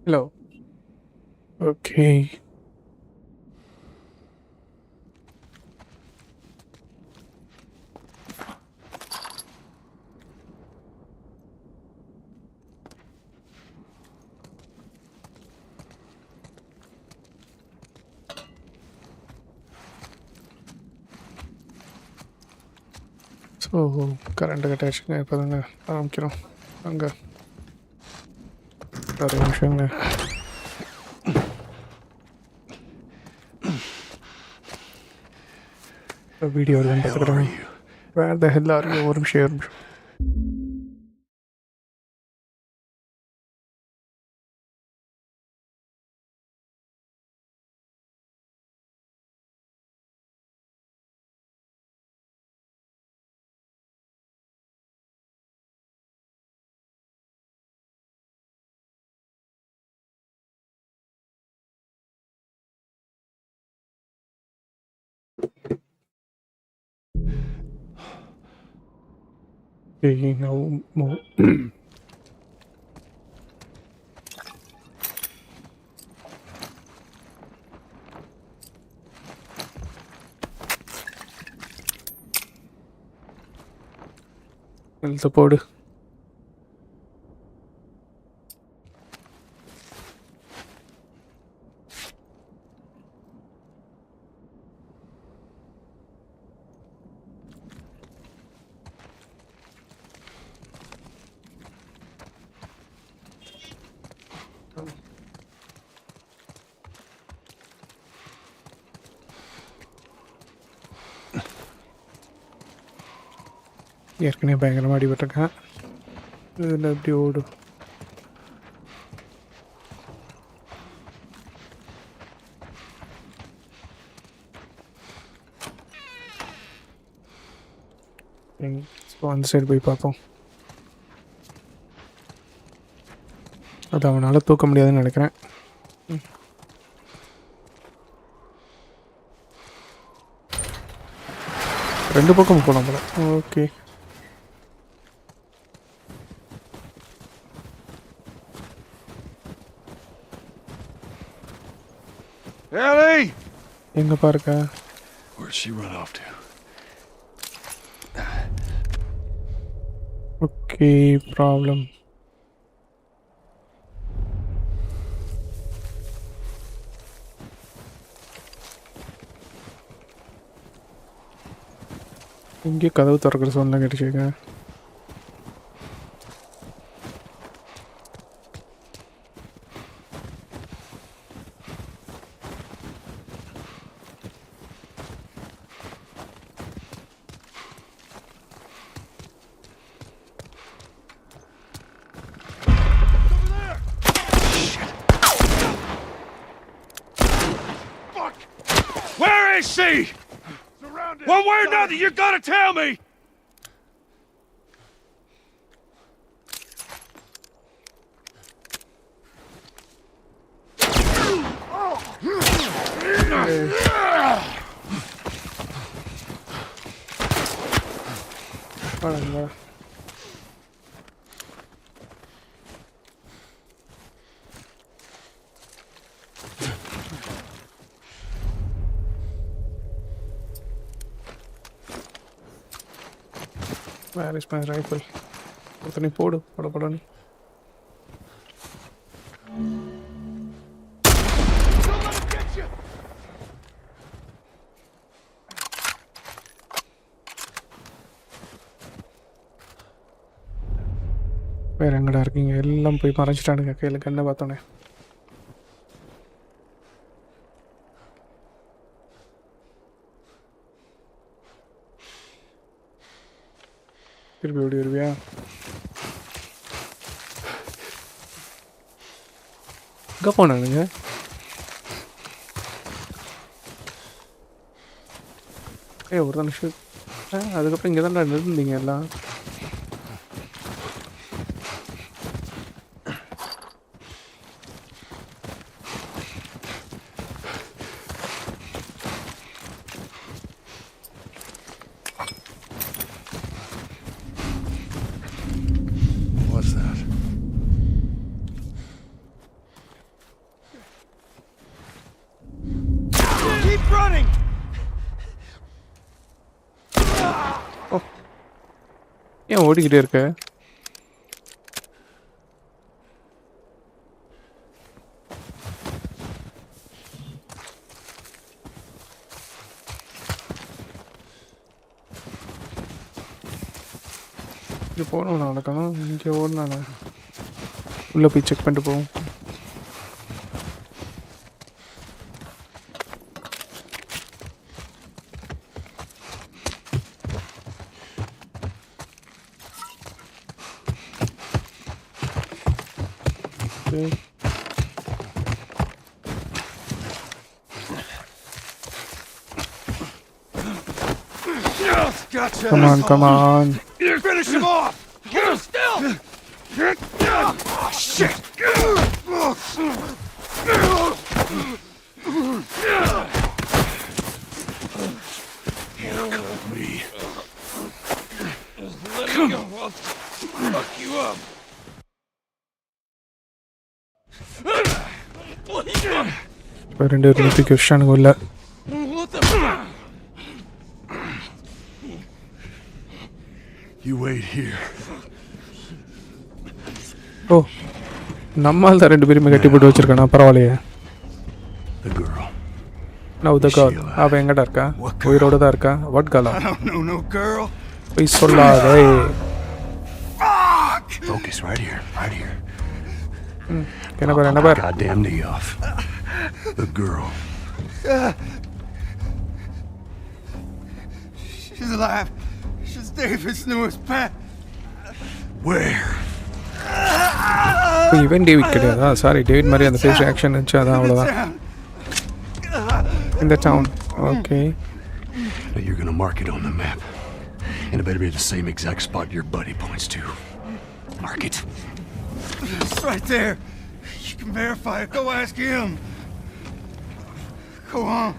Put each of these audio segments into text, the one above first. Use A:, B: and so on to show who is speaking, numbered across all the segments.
A: Hello. Okay. So current cut ஆயிடுச்சுங்க. இப்போ தாங்க ஆரம்பிக்கிறோம். அங்கே ஒரு நிமிஷங்க. வீடியோ தான் பார்த்துக்கிறேன். வேறு த ஹெல் ஆர் யூ? ஒரு நிமிஷம் ஒரு நிமிஷம். Okay, now move. எழுத்து போடு. ஏற்கனவே பயங்கரமாக அடிபட்டிருக்கேன். இதில் எப்படி ஓடும்? ஸோ அந்த சைடு போய் பார்ப்போம். அது அவனால் தூக்க முடியாதுன்னு நினைக்கிறேன். ரெண்டு பக்கம் போகலாம் போல. ஓகே.
B: Ellie!
A: எங்கே பாருக்க?
B: Where'd she run off to?
A: Okay, problem. இங்கே கதவு திறக்கிற சவுண்ட்லாம் கேட்டுச்சுங்க.
B: Where is she? Surrounded. One way or another, you gotta tell me!
A: வாடா. Where is my rifle? ஒருத்தனை போடு படப்படன்னு. வேற எங்கடா இருக்கீங்க? எல்லாம் போய் மறைச்சிட்டானுங்க கையில் கண்ணை பார்த்தோன்னே. திருப்பி ஓடி வருவியா? எங்கே போனானுங்க? ஒரு நிமிஷம். அதுக்கப்புறம் இங்கே தான் இருந்தீங்க எல்லாம். ஏன் ஓடிக்கிட்டே இருக்க? இங்கே போகணும் நடக்கணும். இங்கே ஓடணும். உள்ளே போய் செக் பண்ணிட்டு போவோம்.
B: Gotcha.
A: Come on.
B: Finish him off. Get him still. Oh, shit. Handcuff me. Let me go. I'll fuck you up.
A: ரெண்டு நிமிஷத்துக்கு விஷானுங்க இல்லை.
B: What the? You wait here.
A: ஓ, நம்மால் தான் 2 பேருமே கட்டி போட்டு வச்சிருக்கானா? பரவாயில்லையே.
B: The girl.
A: Now the girl. அவ எங்கடா இருக்கா? உயிரோட தான் இருக்கா? What girl?
B: I don't know no girl.
A: போய் சொல்லாதே.
B: Focus right here.
A: என்ன பாரு?
B: Goddamn knee off. The girl. She's alive. She's David's newest pet. Where?
A: இவன் டேவிட் கிடையாதா? சாரி, டேவிட் மாதிரி அந்த ஃபேஸ் ரியாக்ஷன் இருந்துச்சு, அதான் அவ்வளோதான். In the town. Okay.
B: Now you're gonna mark it on the map. And it better be the same exact spot your buddy points to. Mark it. It's right there. You can verify it. Go ask him. Go on.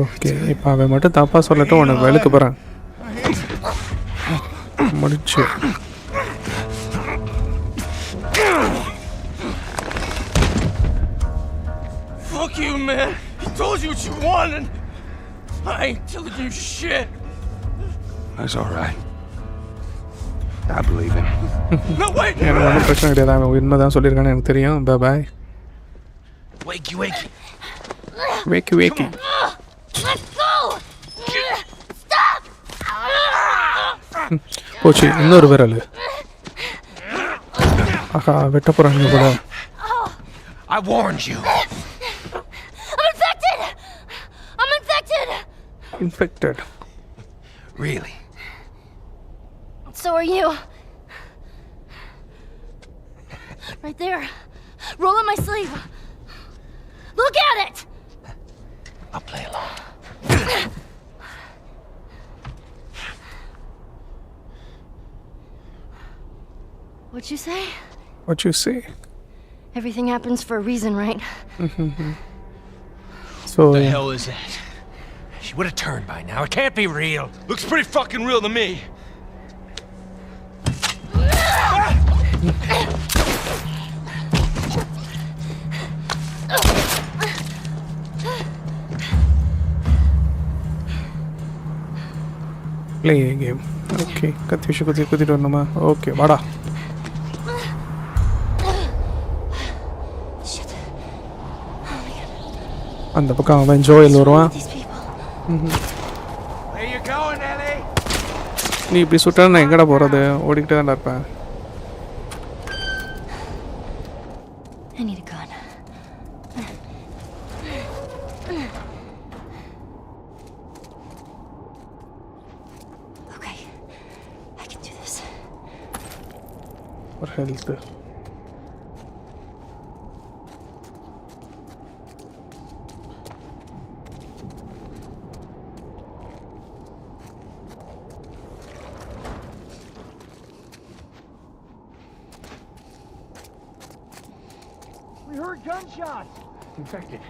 A: Okay, இப்போ அவன் மட்டும் தப்பா சொல்லட்டும், உனக்கு வேலைக்கு போகிறான். முடிச்சு.
B: Fuck you, man. He told you what you wanted. I ain't telling you shit. That's all right. I believe him. No, wait!
A: எனக்கு ஒன்றும் பிரச்சனை கிடையாது, அவன் உண்மை தான் சொல்லியிருக்கான்னு எனக்கு தெரியும். பாய்.
B: Wakey.
A: Wakey.
C: Let's go! Stop!
A: போச்சு, இன்னொரு விரல். ஆஹா, வெட்ட போகிறாங்க கூட.
B: I warned you.
C: I'm infected!
A: Infected.
B: Really?
C: So are you. Right there. Roll up my sleeve. Look at it!
B: I'll play along.
C: What'd you say?
A: What you say?
C: Everything happens for a reason, right?
A: So
D: What the hell is that? She would have turned by now. It can't be real.
B: Looks pretty fucking real to me.
A: play a game. Okay, கத்தி விஷயம் குத்திட்டு வரணுமா? Okay, வாடா. அந்த பக்கம் அவன் Joel வருவான்.
B: Where you going, Ellie?
A: நீ இப்படி சுட்டா நான் எங்கடா போகிறது? ஓடிக்கிட்டே தான் இருப்பேன்.
C: I need a gun. Okay, I can do this.
A: ஒரு health.
D: We heard gunshots. Infected.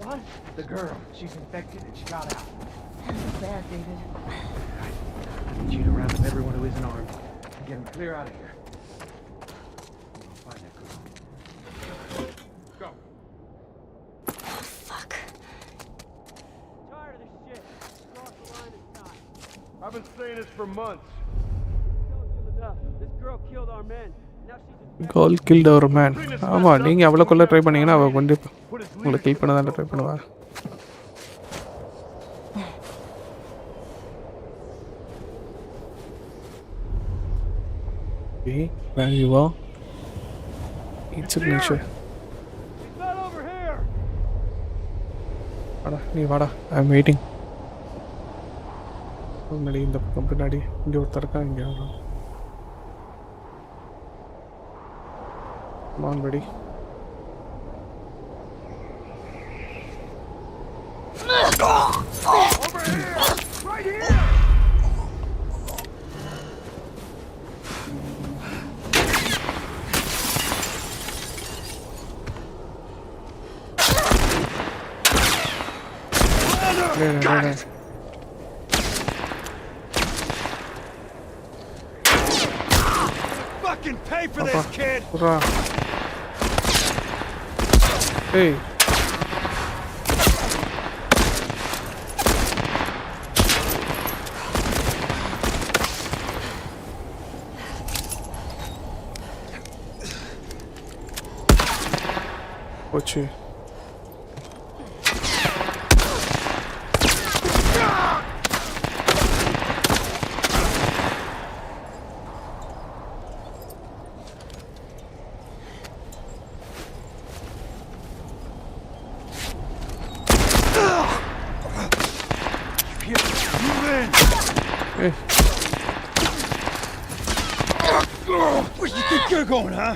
D: What? The girl. She's infected and she got out.
C: That's bad, David.
D: I need you to round up everyone who isn't armed and get them clear out of here. I'll find that girl. Go.
C: Fuck.
D: Tired of this shit. Cross the line, it's not.
B: I've been saying this for months.
D: This girl killed our men. Now she's
A: call killed our man. ஆமாம், நீங்கள் அவ்வளோ கொள்ள try பண்ணீங்கன்னா அவள் கண்டிப்பாக உங்களை kill பண்ண தான் ட்ரை பண்ணுவா. Okay, where you are? It's signature.
D: He's not over here.
A: வாடா, நீ வாடா. I am waiting. முன்னாடி இந்த பக்கம் பின்னாடி இங்கே ஒருத்தர் இருக்கா, இங்கே வரும். Come on, buddy.
B: Over here! Right here!
A: No.
B: Fucking pay for this, kid!
A: Hurrah. Hey. போச்சு. Hey.
B: Where you think you're going, huh?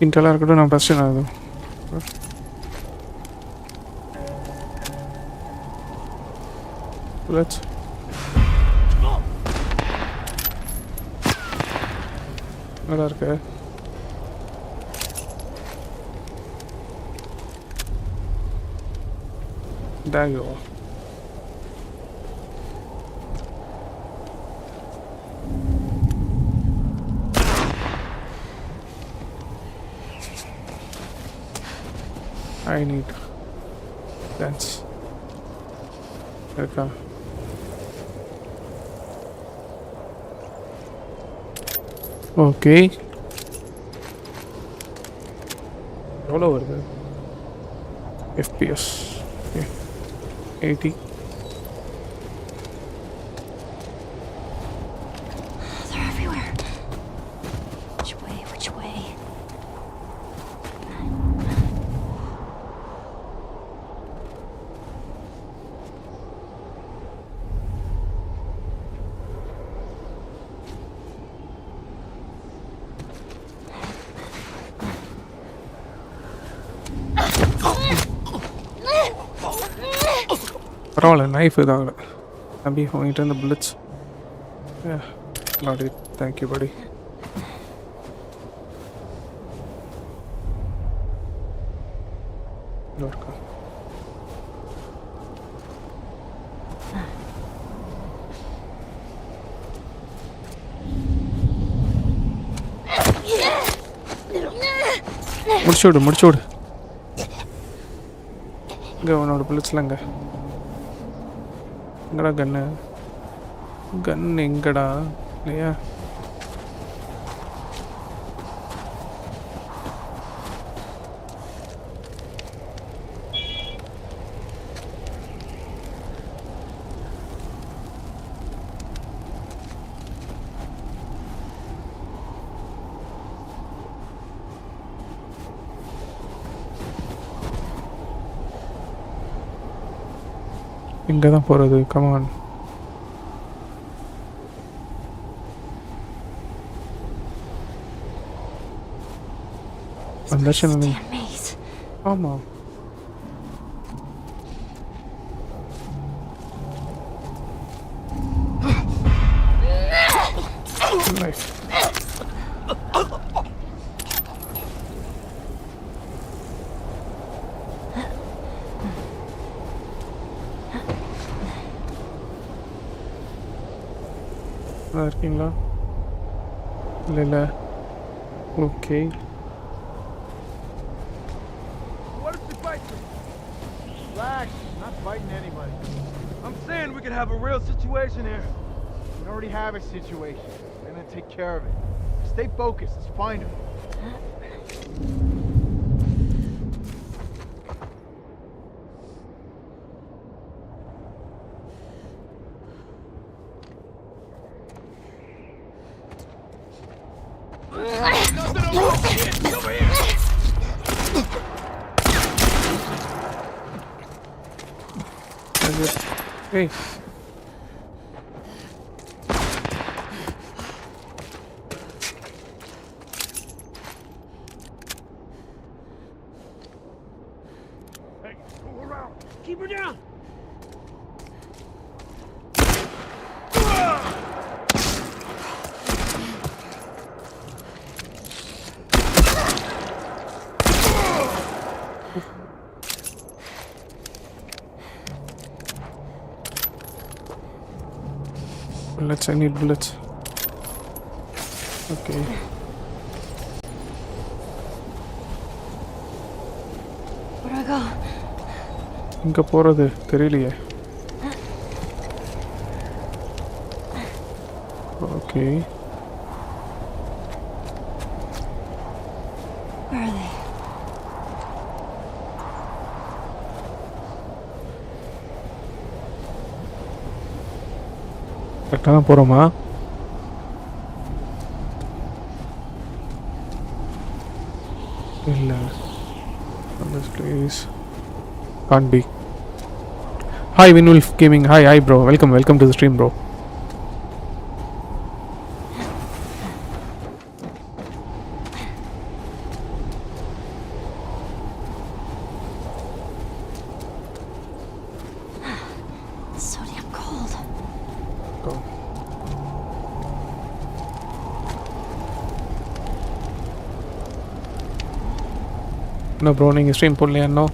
A: இன்டெல்லாம் இருக்கட்டும், நான் பிரச்சனை ஆகுது. Let's நல்லா இருக்கு. There you go. I need that's okay. Okay. எவ்வளோ வருது? FPS 80.
C: They're everywhere. Which way? Which way?
A: பரவாயில்ல, நைஃப் இதாகல. தம்பி வாங்கிட்டு இருந்த புல்லட்ஸ். Not it. தேங்க்யூ படி. இருக்கா முடிச்சு விடு. இங்கே உன்னோட புல்லட்ஸ்லாம் எங்கடா கன்னு எங்கடா இல்லையா? இங்கே தான் போகிறது. கமான். வந்தாச்சு. ஆமாம். நைஸ். இருக்கீங்களா? இல்லை okay.
D: What if we fight them? Relax, not fighting anybody. I'm saying we could have a real situation here. We already have a situation. We're gonna take care of it. Stay focused. Let's find him.
A: Hey.
D: Hey, go around. Keep her down.
A: Bullets, I need bullets. Okay.
C: Where do I go?
A: இங்கே போகிறது தெரியலையே. Okay.
C: Where are they?
A: கரெக்டாக தான் போகிறோமா? இல்லை. This place can't be. Hi Winwolf Gaming. Hi bro. Welcome to the stream, bro.
C: It's so damn cold.
A: Go. No bro, நீங்கள் stream போடலையா இன்னும்?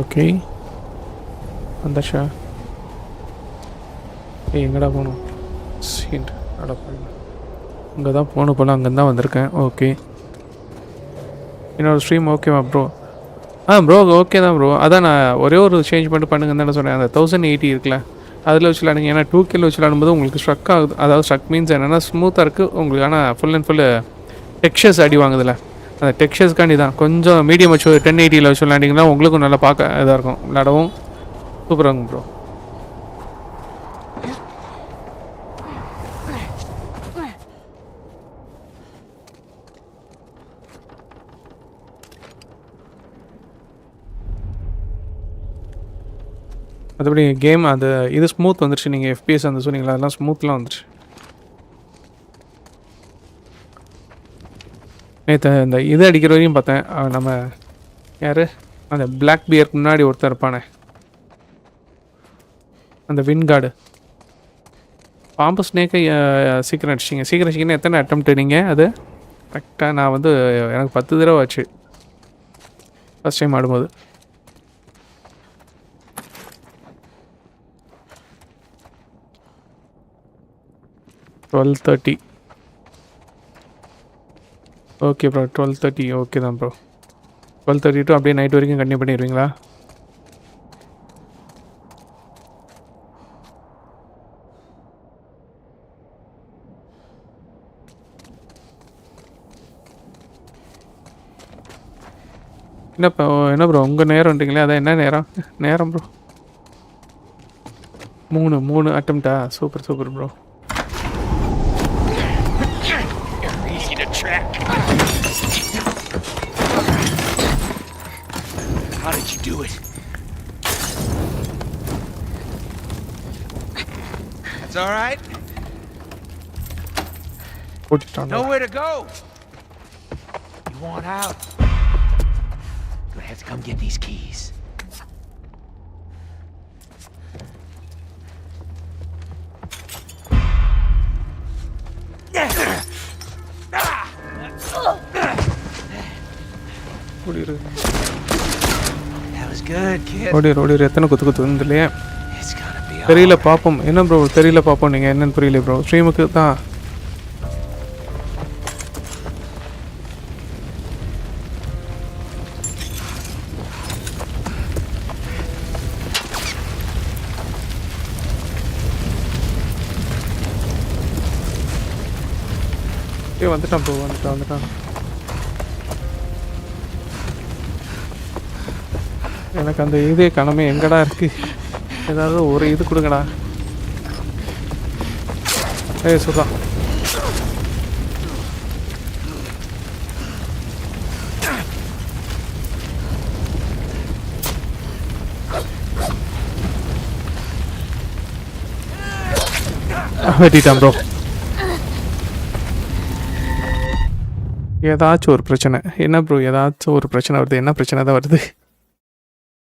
A: ஓகே வந்தாச்சா? ஏய் எங்கடா போகணும்? சீண்ட் அட போகணும். இங்கே தான் போகணும் போல. அங்கேருந்து தான் வந்திருக்கேன். ஓகே என்னோடய ஸ்ட்ரீம் ஓகேவா ப்ரோ? ப்ரோ ஓகே தான் ப்ரோ. அதான் நான் ஒரே ஒரு சேஞ்ச் பண்ணிட்டு பண்ணுங்கன்னு தானே சொன்னேன். அந்த 1080 இருக்குல்ல அதில் வச்சு விளாடுங்க. ஏன்னா 2K வச்சு விளாடும்போது உங்களுக்கு ஸ்ட்ரக் ஆகுது. அதாவது ஸ்ட்ரக் மீன்ஸ் என்னென்னா ஸ்மூத்தாக இருக்குது உங்களுக்கு. ஆனால் ஃபுல் அண்ட் ஃபுல்லு டெக்ஸ்சர்ஸ் அடி வாங்குதில்ல, அந்த டெக்ஸ்சர்ஸ்க்காண்டி தான். கொஞ்சம் மீடியம் வச்சு 1080 வச்சு விளாண்டிங்கன்னா உங்களுக்கும் நல்லா பார்க்க இதாக இருக்கும், விளாடவும் சூப்பராக இருக்கும் ப்ரோ. மற்றபடி கேம் அந்த இது ஸ்மூத் வந்துருச்சு. நீங்கள் FPS அந்த சொன்னீங்களா, அதெல்லாம் ஸ்மூத்லாம் வந்துருச்சு. நேற்று இந்த இது அடிக்கிற வரையும் பார்த்தேன். நம்ம யார் அந்த பிளாக் பியருக்கு முன்னாடி ஒருத்தர் இருப்பானே, அந்த வின்கார்டு பாம்பு ஸ்னேக்கை சீக்கிரம் அடிச்சிங்கன்னா எத்தனை அட்டம்ப்ட் நீங்கள்? அது கரெக்டாக நான் வந்து எனக்கு 10 தடவை ஆச்சு ஃபஸ்ட் டைம் ஆடும்போது. $12:30 ஓகே ப்ரோ. 12:30 ஓகே தான் ப்ரோ. 12:30 டு அப்படியே நைட் வரைக்கும் கண்டினியூ பண்ணிடுவீங்களா? என்ன ப்ரோ உங்கள் நேரம்ன்றீங்களே, அதான் என்ன நேரம் ப்ரோ? 3 அட்டம்ப்டா? Super bro.
B: Easy to track. How did you do it? That's all right. Nowhere to go. You want out? Gonna have to come get these keys.
A: ஓடிரு
E: That was good, kid.
A: ஓடிரு எத்தனை குத்து வந்து இல்லையே
E: It's gonna be
A: தெரியல பார்ப்போம். என்ன bro தெரியல பார்ப்போம். நீங்கள் என்னன்னு புரியல ப்ரோ. ஸ்ட்ரீமுக்கு தான் வந்துட்டான் ப்ரோ வந்துட்டான். எனக்கு அந்த இதே கணமே எங்கடா இருக்கு? ஏதாவது ஒரு இது கொடுங்கடா. சொல்றா வெட்டிட்டான் ப்ரோ. ஏதாச்சும் ஒரு பிரச்சனை. என்ன ப்ரோ ஏதாச்சும் ஒரு பிரச்சனை வருது? என்ன பிரச்சனை தான் வருது?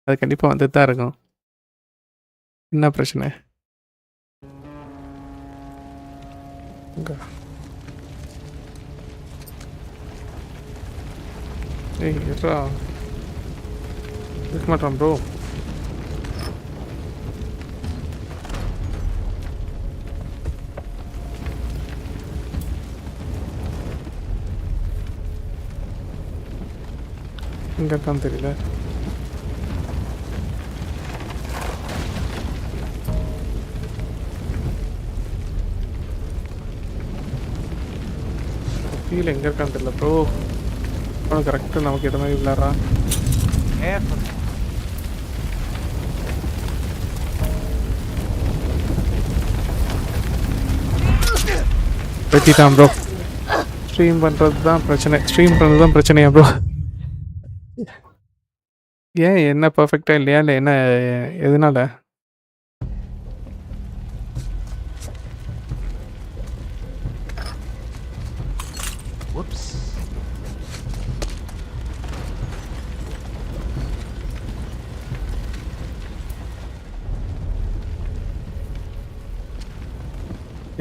A: அது கண்டிப்பாக வந்துட்டு தான் இருக்கும். என்ன பிரச்சனை? ஏய் இருடா. இருக்க மாட்டான் ப்ரோ. எங்கே இருக்கான்னு தெரியல. கீழே எங்கே இருக்கான்னு தெரியல ப்ரோ. ஆனால் கரெக்டாக நமக்கு எது மாதிரி விளையாடுறான். வெட்டிட்டான் ப்ரோ. ஸ்ட்ரீம் பண்ணுறது தான் பிரச்சனை. ஸ்ட்ரீம் பண்ணுறது தான் பிரச்சனையா ப்ரோ? ஏன் என்ன பர்ஃபெக்டாக இல்லையா இல்லை என்ன எதனால?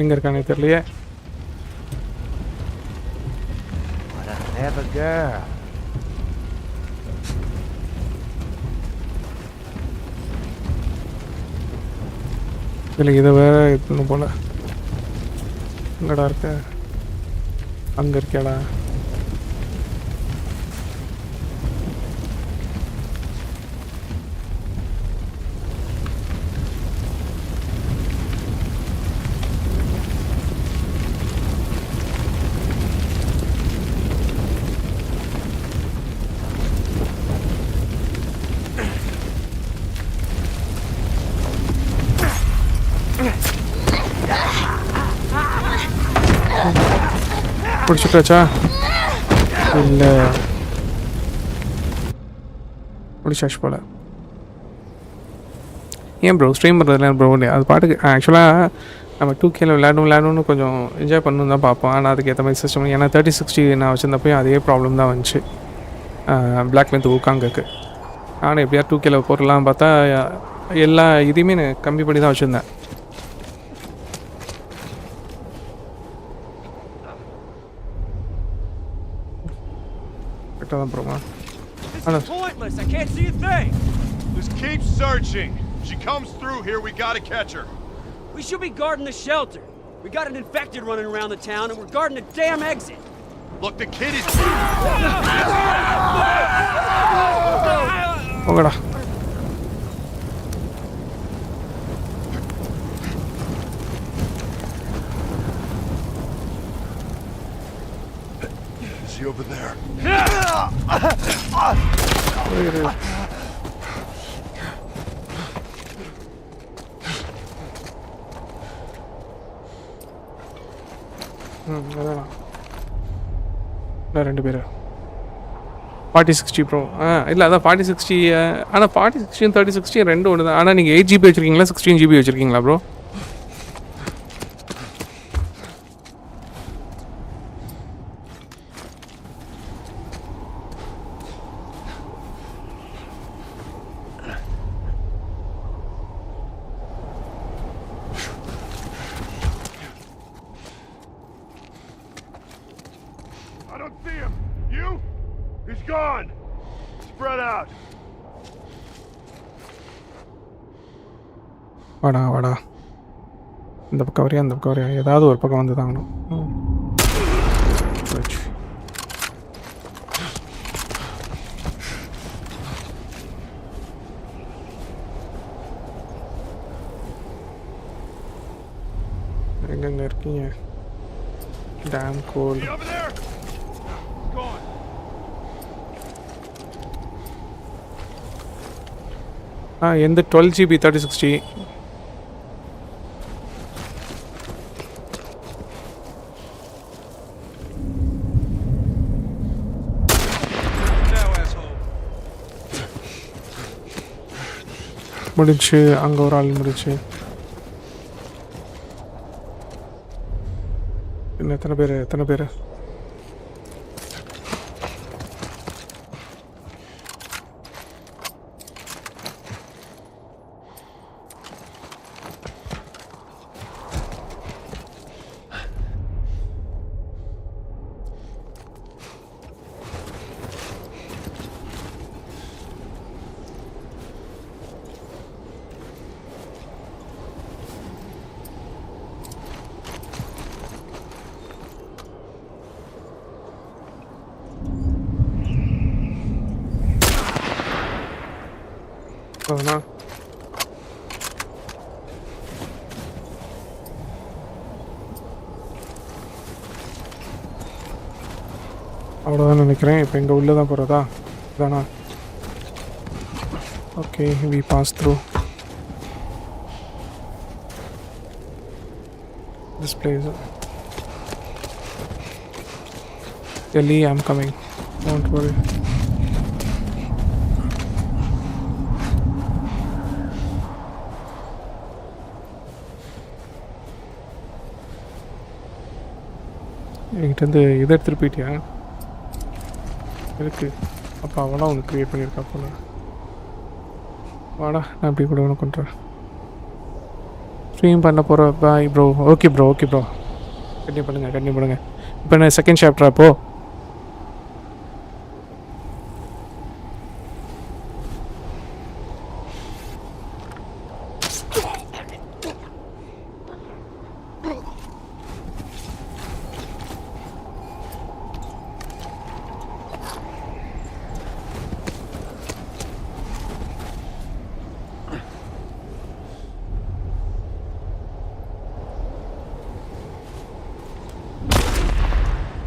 A: எங்கே இருக்கானே தெரியலையே. இல்லை இதை வேற இது போல. எங்கடா இருக்க? அங்கே இருக்கியாடா? பிடிச்சிட்டாச்சா? இல்லை பிடிச்சாச்சு போல. ஏன் ப்ரோ ஸ்ட்ரீம் பண்ணுறதுல ப்ரோ அது பாட்டுக்கு ஆக்சுவலாக நம்ம 2Kல விளையாடணும்னு கொஞ்சம் என்ஜாய் பண்ணணும் தான் பார்ப்போம். ஆனால் அதுக்கு ஏற்ற மாதிரி சிஸ்டம் ஏன்னா 3060 நான் வச்சுருந்தப்போ அதே ப்ராப்ளம் தான் வந்துச்சு பிளாக் லென்த் ஊக்காங்கக்கு. ஆனால் எப்படியா 2Kல போடலாம் பார்த்தா எல்லா இதையுமே நான் கம்மி பண்ணி தான் வச்சுருந்தேன்.
F: This is pointless. I can't see a thing.
G: Just keep searching. If she comes through here, we gotta catch her.
F: We should be guarding the shelter. We got an infected running around the town, and we're guarding the damn exit.
G: Look, the kid is...
A: போங்கடா.
G: Is he over there?
A: ரெண்டு பேர் 4060 bro. இல்லை அதான் 4060. ஆனால் 4060 3060 ரெண்டும் ஒன்று தான். ஆனால் நீங்கள் 8GB வச்சுருக்கீங்களா 16GB வச்சுருக்கீங்களா bro?
G: I don't see him. You? He's gone. spread out.
A: வாடா வாடா, இந்த பக்கம் வரையா அந்த பக்கம் வரையா, ஏதாவது ஒரு பக்கம் வந்து தாங்கணும். எங்கெங்க இருக்கீங்க? Damn cold.
G: See over there? Gone.
A: எந்த 12GB 3060
G: Now, asshole.
A: முடிச்சு. அங்கே ஒரு ஆள் முடிச்சு. இன்னும் எத்தனை பேர்? அவ்வளோதான். அவ்வளோதான் நினைக்கிறேன். இப்போ எங்கே உள்ளே தான் போகிறதா? தானா? Okay, we pass through this place. Ellie, I'm coming. Don't worry. என்கிட்ட இதை எடுத்துகிட்டு போயிட்டியா? இருக்கு. அப்போ அவளாம் உனக்கு க்ரியேட் பண்ணியிருக்கா போல. வாடா, நான் இப்படி கூட உனக்கு பண்ணுறேன். ஸ்ட்ரீம் பண்ண போகிற. Bye bro. Okay bro. கண்டிப்பாக பண்ணுங்கள். இப்போ என்ன செகண்ட் சாப்டரா அப்போ?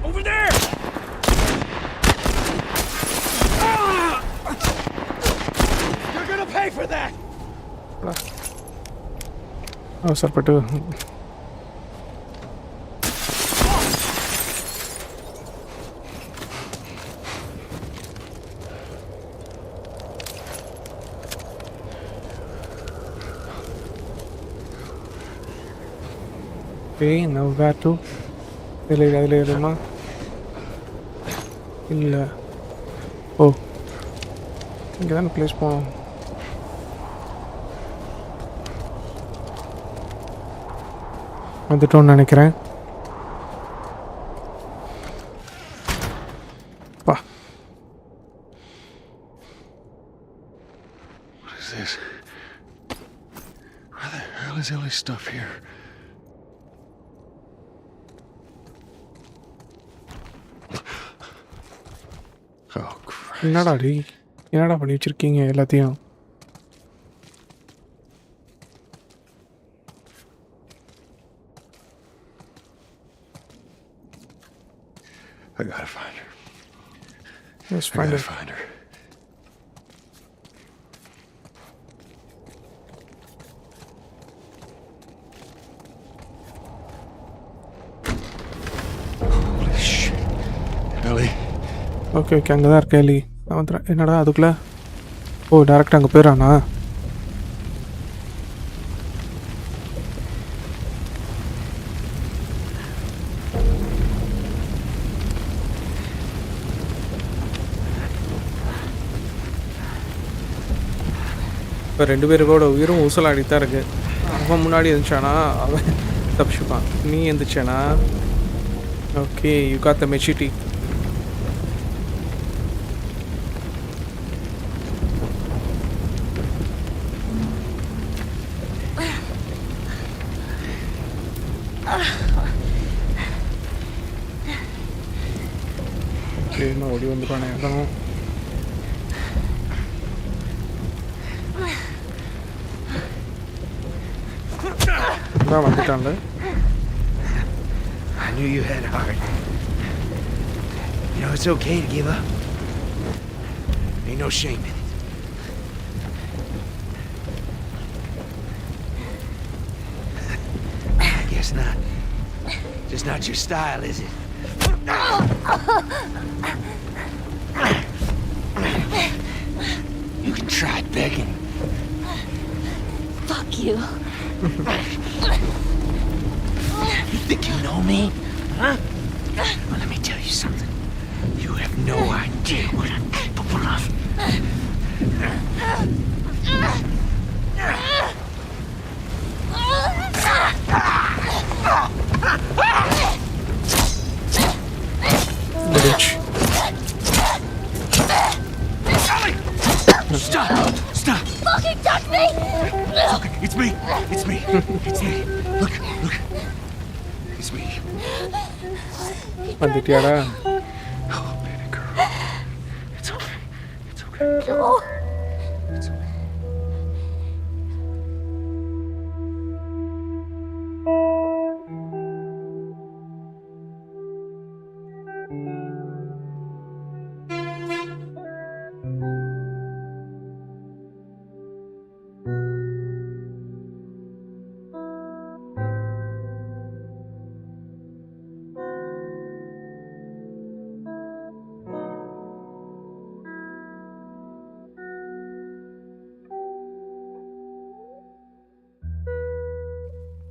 F: Over there! You're gonna pay for that!
A: அவசரப்பட்டு now where to? அதில் ஏறுமா? இல்லை. ஓ, இங்கே தானே ப்ளேஸ் போகணும். வந்துட்டோன்னு நினைக்கிறேன். பா,
B: What is this? Where the hell is Ellie's stuff here? Oh, Christ.
A: என்னடா பண்ணி வச்சுருக்கீங்க எல்லாத்தையும்?
B: I gotta find her.
A: Let's
B: I
A: find
B: gotta
A: her.
B: find her. Holy shit. Ellie.
A: Okay, அங்கே தான் இருக்கேன் எலி. நான் வந்துடுறேன். என்னடா அதுக்குள்ளே? ஓ, டேரெக்டாக அங்கே போயிடறானா? இப்போ 2 பேருக்கோட உயிரும் ஊசலாடித்தான் இருக்கு. அவன் முன்னாடி இருந்துச்சானா அவன் தப்பிச்சுப்பான். நீ எந்திரிச்சானா? Okay, you got the maturity. என்ன ஓடி வந்துருவானே அதான் வந்துட்டான்ல.
E: I knew you had heart. You know, it's okay to give up. Ain't no shame in it. I guess not. Just not your style, is it? You can try begging.
C: Fuck you.
E: You think you know me? Huh? Well, let me tell you something. You have no idea what I'm capable of.
A: Bitch.
E: Ellie! Stop! Stop!
C: Fucking touch me!
E: Okay, it's me. It's me. It's me. Look, look. It's me.
A: வந்துட்டியாடா?
E: Oh, baby girl. It's okay. It's okay.
C: Joel.
E: It's okay.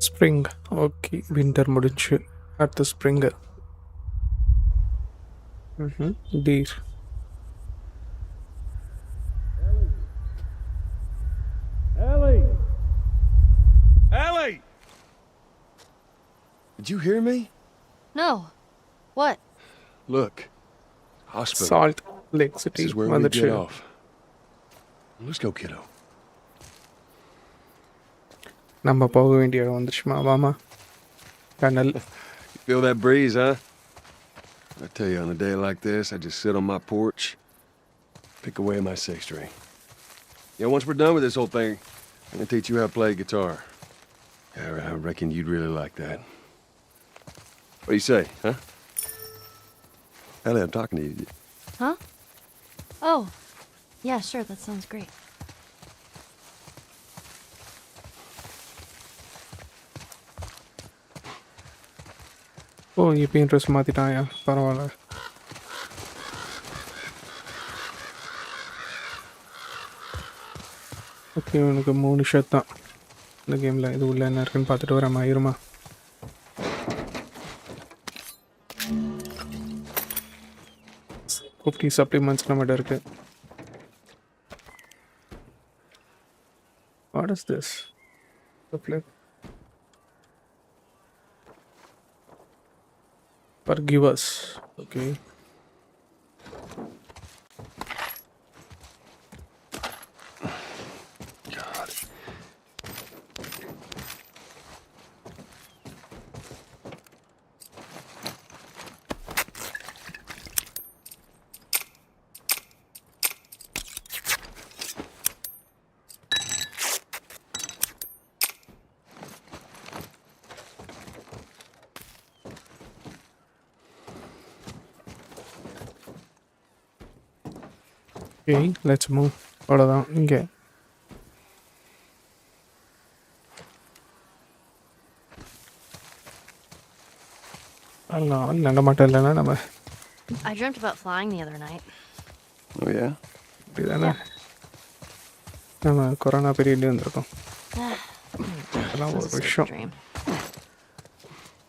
A: Spring. Okay, winter முடிஞ்சு அடுத்த spring. Deer.
G: Ellie! Ellie! Did you hear me?
C: No. What?
G: Look. Hospital.
A: Salt lake
G: This
A: city
G: is where we
A: வந்துச்சு.
G: get off. Let's go, kiddo.
A: நம்ம போக வேண்டிய இடம் வந்துச்சுமா. வாமா. Tunnel.
G: You feel that breeze, huh? I tell you, on a day like this, I just sit on my porch, pick away at my six string. Yeah, once we're done with this whole thing, I'm gonna teach you how to play guitar. Yeah, I reckon you'd really like that. What do you say, huh? Ellie, I'm talking to you.
C: Huh? Oh. Yeah, sure. That sounds great.
A: ஓ, இப்போ interest மாற்றிட்டாயா? பரவாயில்ல. Okay, உனக்கு 3 shirt தான் இந்த கேமில். இது உள்ள என்ன இருக்குன்னு பார்த்துட்டு வரேன். ஆயிருமா? $50 சப்ளிமெண்ட்ஸ் நம்மகிட்ட இருக்கு. What is this? The flip. Forgive us. Okay.
G: God.
A: Okay, let's move. அவ்வளோதான். இங்கே ஆள் நட மாட்டோம் இல்லைன்னா நம்ம
C: I dreamt about flying the other night.
G: Oh, yeah?
A: இப்படிதானே நம்ம கொரோனா பீரியட்லேயே வந்திருக்கோம். அதெல்லாம் ஒரு
C: Sounds like a
A: வருஷம்,
C: dream.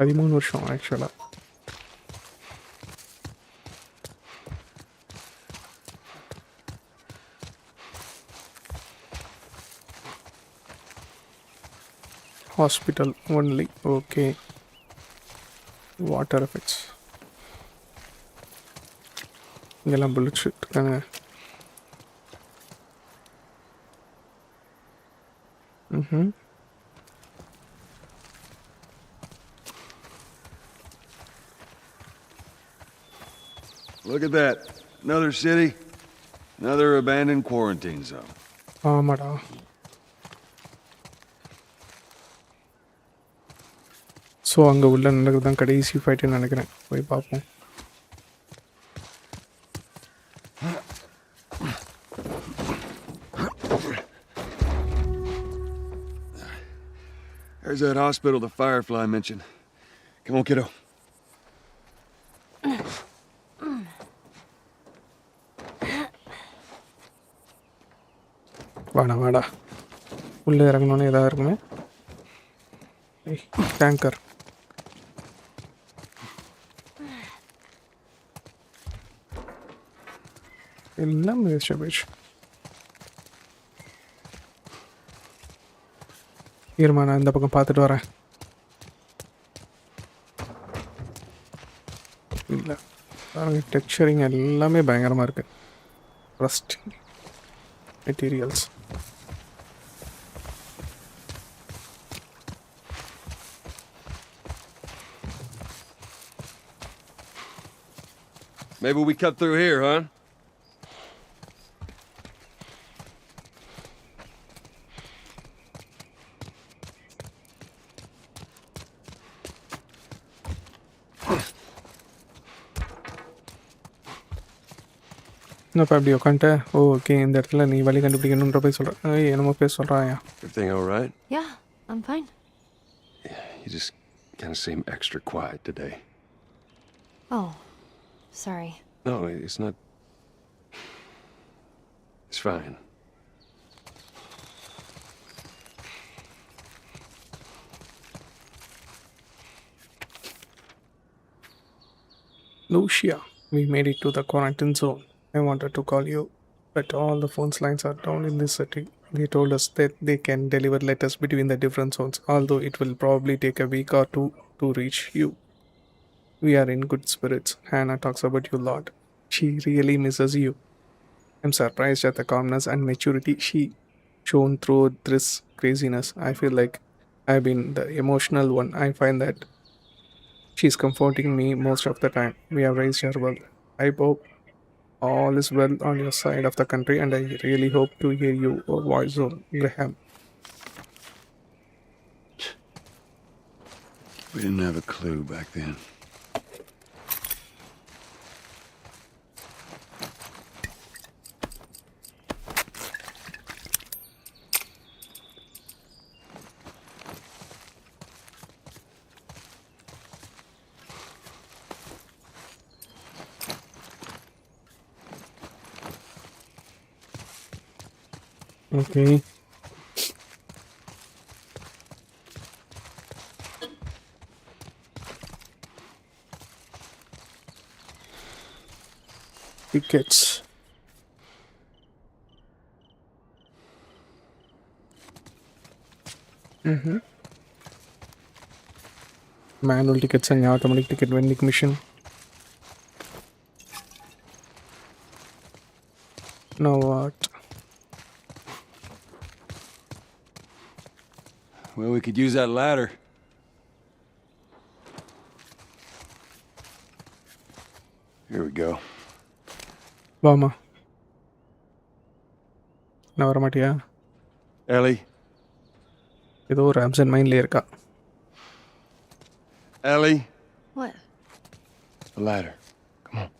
A: 13 வருஷம் ஆக்சுவலாக. Hospital only. Okay. Water effects. இங்கெல்லாம் புல்லட் இருக்காங்க.
G: Look at that. Another city. Another abandoned quarantine zone.
A: ஆமாடா. ஸோ அங்கே உள்ள நடக்குது தான் கடைசி ஃபைட்டுன்னு நினைக்கிறேன். போய் பார்ப்போம்.
G: There's that hospital the Firefly mentioned. Come on, kiddo.
A: வாடா வாடா. உள்ளே இறங்கணுன்னு எதாவது இருக்குமே. டேங்கர். எல்லாம் வேஸ்ட். இருமா, நான் இந்த பக்கம் பார்த்துட்டு வரேன். இல்லை டெக்ஸ்சரிங் எல்லாமே பயங்கரமாக இருக்குது. Rust materials.
G: Maybe we cut through here, huh?
A: என்னப்பா இப்படி உட்காந்துட்ட? ஓகே, இந்த இடத்துல நீ வழி கண்டுபிடிக்கணுன்ற போய் சொல்கிறேன். என்னமோ பேச சொல்கிறாயா?
G: Everything all right?
C: Yeah, I'm fine.
G: Yeah, you just kind of seem extra quiet today.
C: Oh, sorry.
G: No, it's not. It's fine.
A: Lucia, we made it to the quarantine zone. I wanted to call you, but all the phone lines are down in this city. They told us that they can deliver letters between the different zones, although it will probably take a week or two to reach you. We are in good spirits. Hannah talks about you a lot. She really misses you. I'm surprised at the calmness and maturity she shown through this craziness. I feel like I've been the emotional one. I find that she's comforting me most of the time. We have raised her well. I hope all is well on your side of the country, and I really hope to hear your voice soon, Graham.
G: We didn't have a clue back then.
A: Okay. Tickets. Manual tickets and automatic ticket vending machine. Now what?
G: Well, we could use that ladder. Here we go.
A: வாமா. நான் வர மாட்டியா?
G: Ellie.
A: ஏதோ ஒரு absent மைண்ட்லேயே இருக்கா.
G: Ellie.
C: What?
G: The ladder. Come on.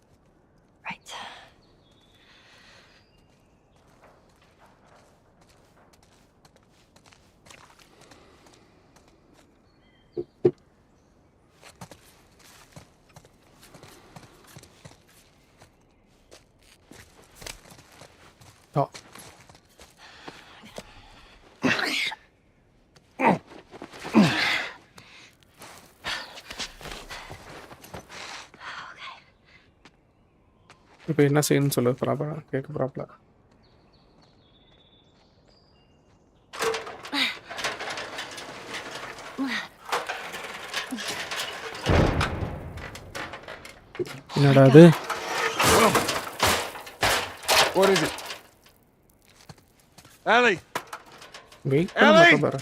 C: Right.
A: Oh. இப்போ என்ன செய்யணும்னு சொல்லு. ப்ராப்பரா கேட்க ப்ராப்பரா. என்னடா அது?
G: What is it? Ellie.
A: Wait பண்ண பாரு.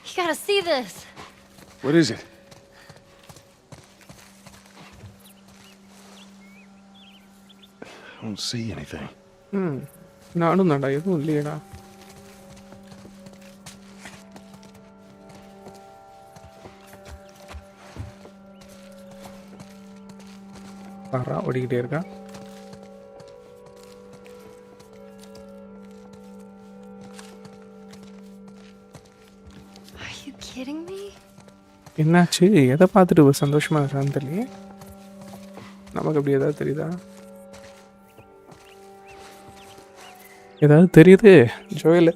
C: You gotta see this.
G: What is it? I don't see anything.
A: நானும் தான்டா எதுவும் இல்லையடா. பாரா ஓடிக்கிட்டே இருக்கா.
C: Are you kidding me?
A: என்னாச்சு? எதை பார்த்துட்டு சந்தோஷமா இருக்கான்னு தெரியலையே. நமக்கு அப்படி ஏதாவது தெரியுதா? ஏதாவது தெரியுது Joel.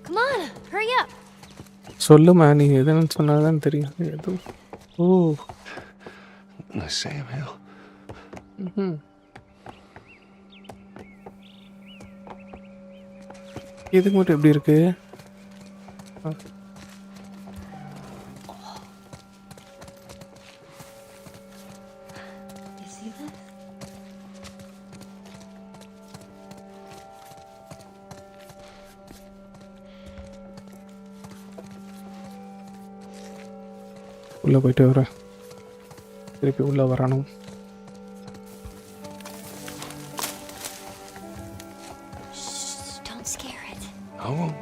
C: Come on, hurry up.
A: சொல்லுமா, நீ எதுன்னு சொன்னாதான் தெரியும். எதுவும் ஓ
G: The Sam Hill.
A: இதுக்கு மட்டும் எப்படி இருக்கு?
C: You see this?
A: உள்ளே போயிட்டு வர திருப்பி உள்ளே வரணும்.
C: Shh, don't scare it.
G: I won't.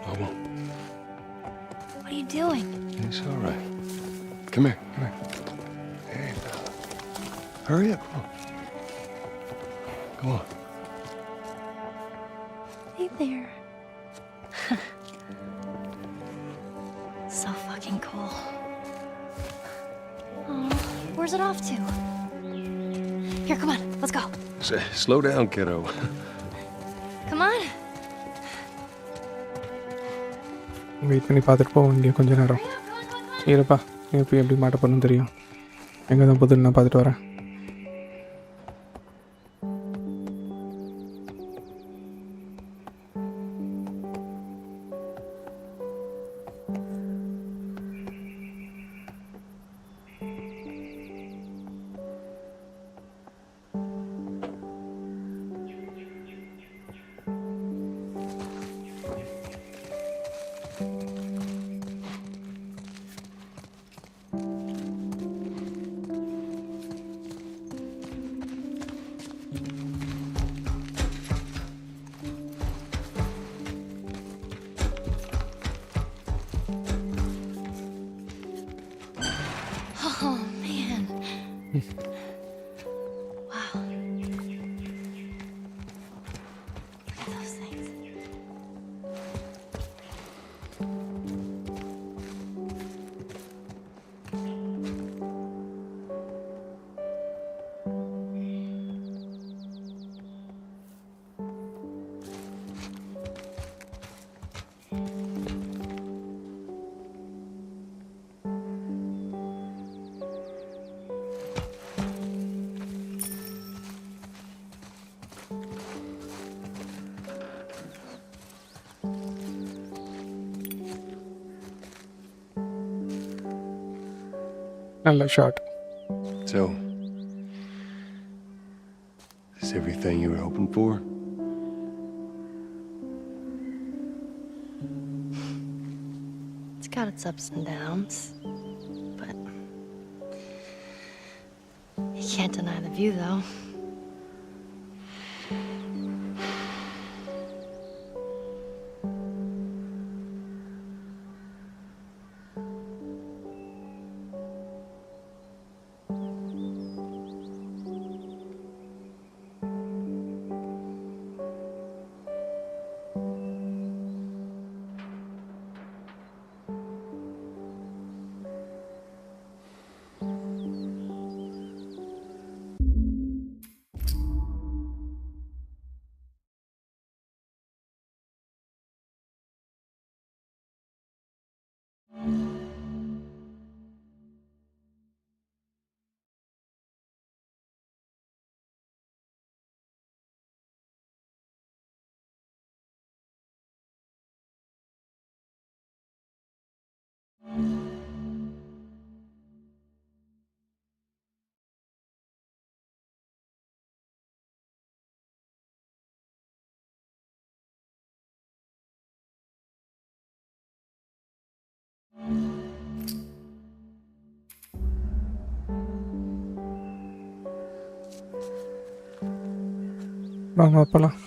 C: What are you doing?
G: It's all right. Come here. Hey, hurry up. Come on.
C: Hey there. So fucking cool. Oh, where's it off to? Here, come on, let's go.
G: Slow down, kiddo.
C: Come on.
A: Wait பண்ணி பார்த்துட்டு போவோம் இங்கே கொஞ்ச நேரம். இருப்பா, எப்படி எப்படி மாட்ட போகணும்னு தெரியும். எங்கே தான் போதுன்னு நான் பார்த்துட்டு வரேன்.
C: Oh, man. Wow. Look at those things.
A: நல்ல shot.
G: So, is everything you were hoping for?
C: It's got its ups and downs, but you can't deny the view, though.
A: வாங்க அப்பலாம்.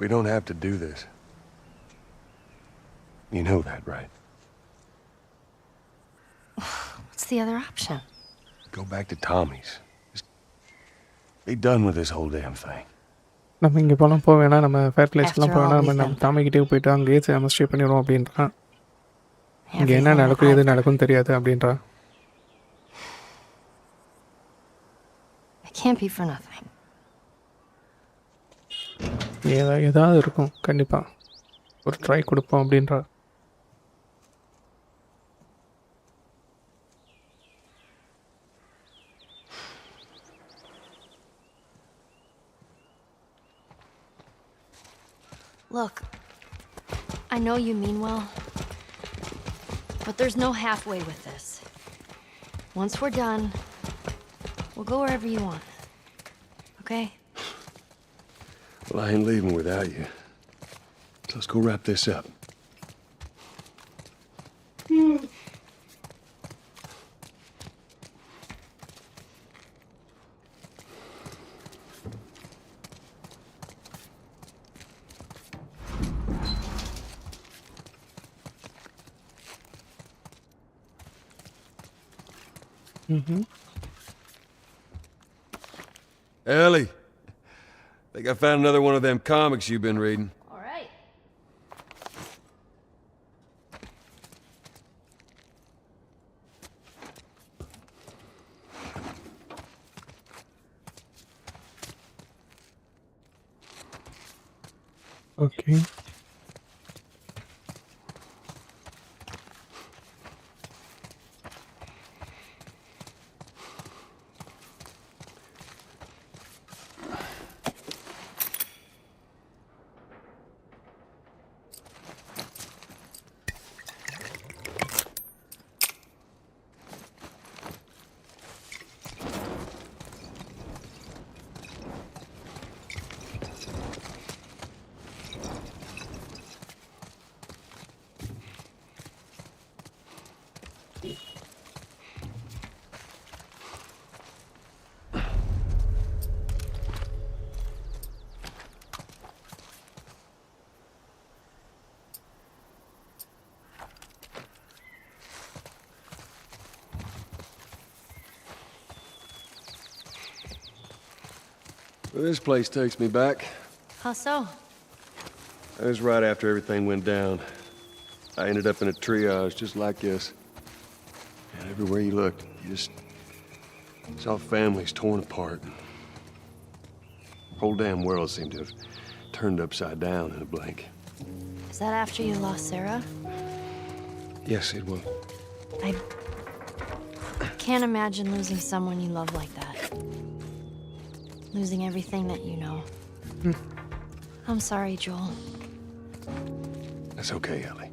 G: We don't have to do this. You know that, right?
C: What's the other option?
G: Go back to Tommy's. Just be done with this whole damn thing.
A: நம்ம இங்கே போகலாம் போக வேணாம், நம்ம fair பிளேஸ்க்கெலாம் போக
C: After all,
A: வேணாம், நம்ம தாமிக்கிட்டே போயிட்டு அங்கேயே நம்ம ஸ்டே பண்ணிடுவோம் அப்படின்றான். இங்கே என்ன நடக்கும் எது நடக்கும்னு தெரியாது அப்படின்றான்.
C: It can't be for nothing.
A: ஏதாவது இருக்கும் கண்டிப்பாக, ஒரு ட்ரை கொடுப்போம் அப்படின்றா.
C: Look, I know you mean well, but there's no halfway with this. Once we're done, we'll go wherever you want. Okay?
G: Well, I ain't leaving without you. So let's go wrap this up. Ellie, think I found another one of them comics you've been reading.
C: All right.
A: Okay.
G: Well, this place takes me back.
C: How so?
G: That was right after everything went down. I ended up in a triage just like this. And everywhere you looked, you just saw families torn apart. The whole damn world seemed to have turned upside down in a blink.
C: Is that after you lost Sarah?
G: Yes, it was.
C: I can't imagine losing someone you love like that. Losing everything that you know. I'm sorry, Joel.
G: That's okay, Ellie.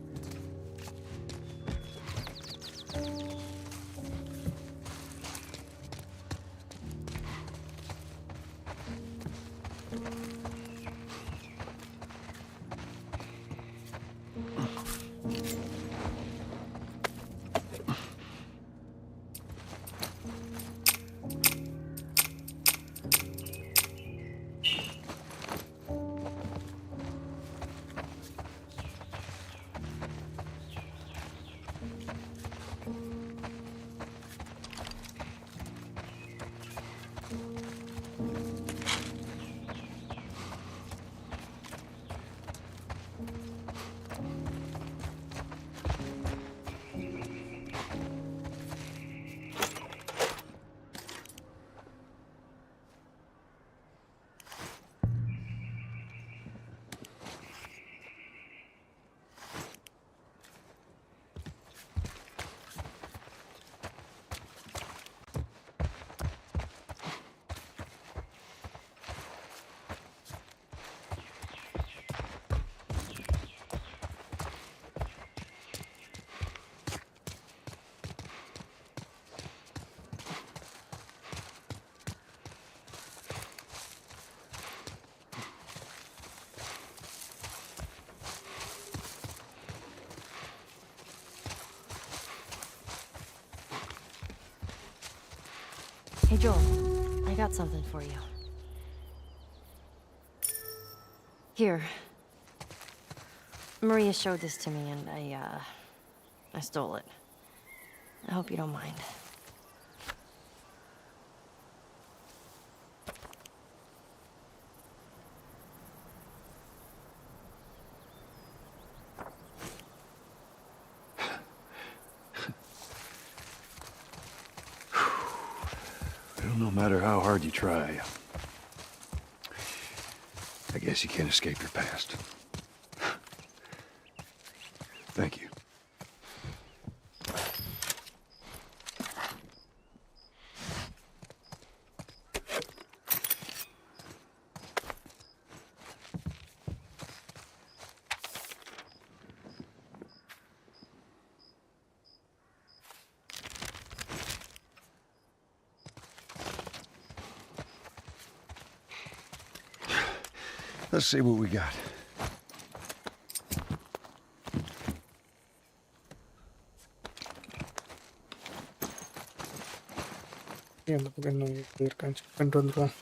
C: Hey, Joel. I got something for you. Here. Maria showed this to me, and I stole it. I hope you don't mind.
B: Well, no matter how hard you try, I guess you can't escape your past. Thank you. Let's see what we got.
A: அந்த பக்கம் இன்னும் இருக்கான்னு check பண்ணிட்டு வந்துடுவோம்.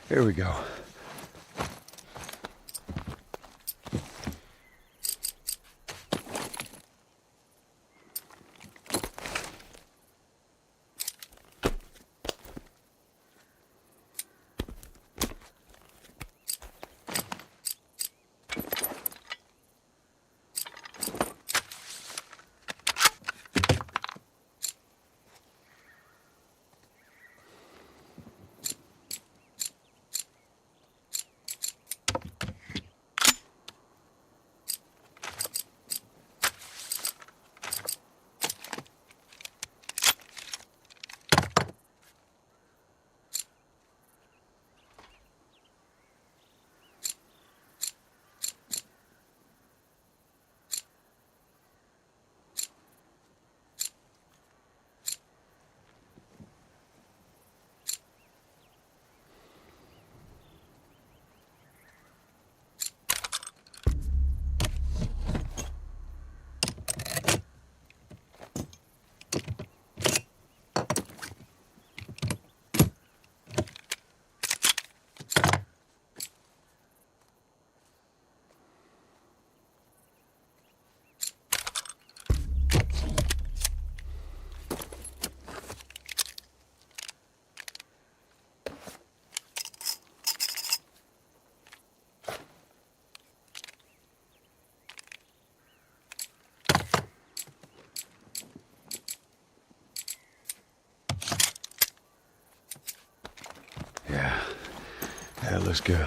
B: Here we go.
G: That looks good.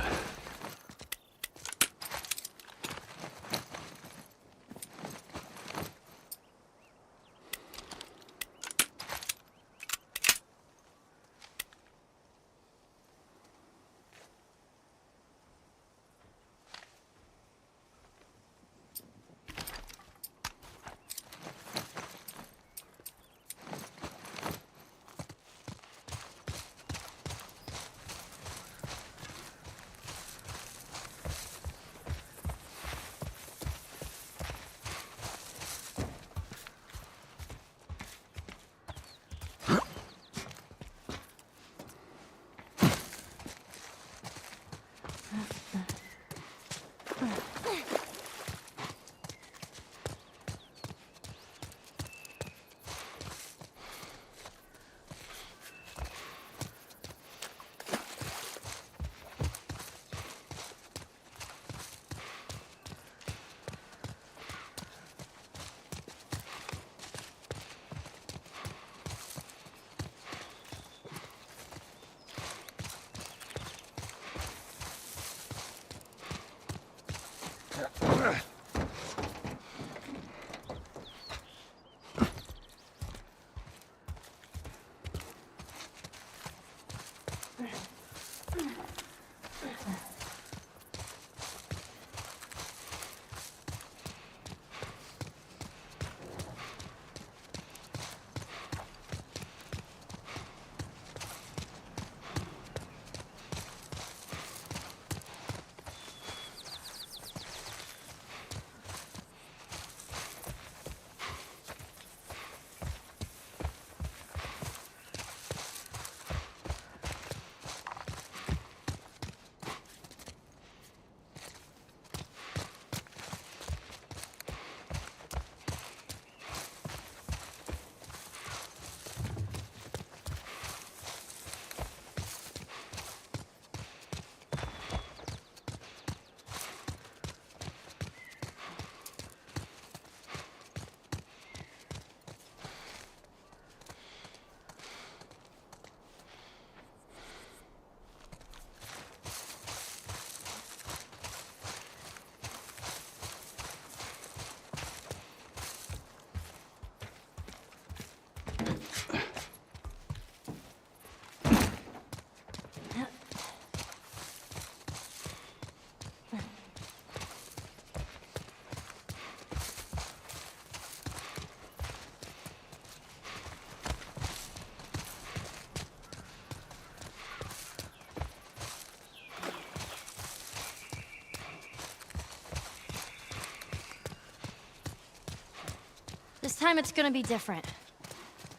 C: This time it's gonna be different.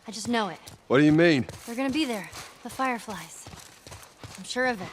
C: I just know it.
G: What do you mean?
C: They're gonna be there. The Fireflies. I'm sure of it.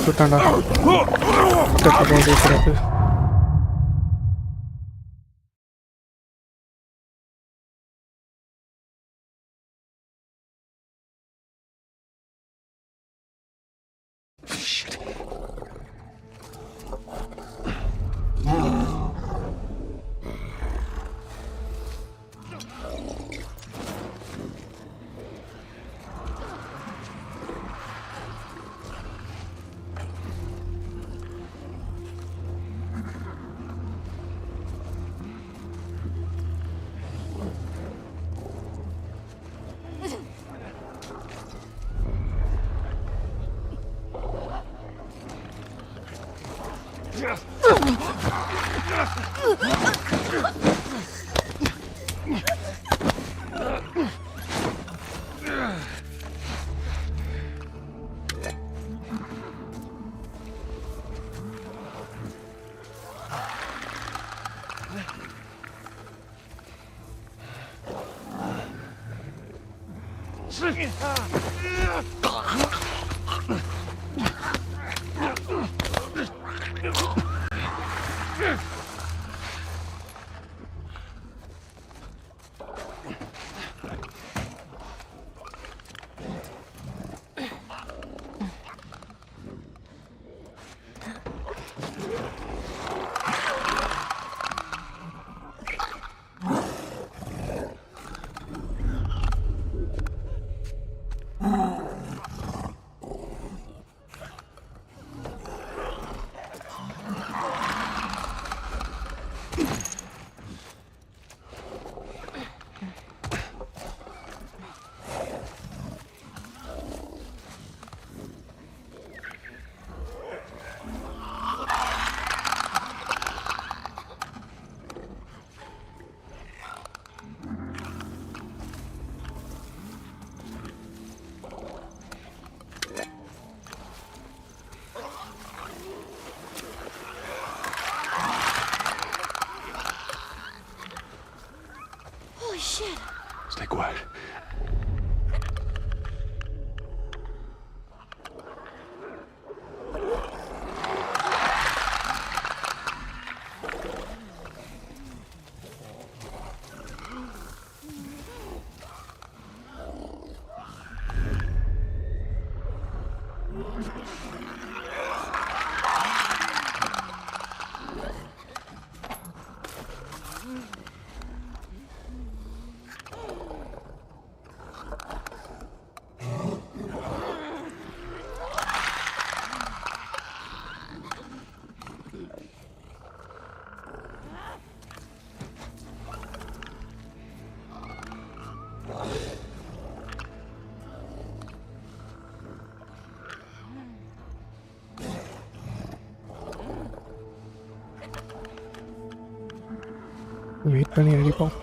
A: சுட்டான்டா. செத்து போகுது சிறப்பு.
C: Holy shit.
B: Stay quiet.
A: Wait பண்ணி அடிப்போம்.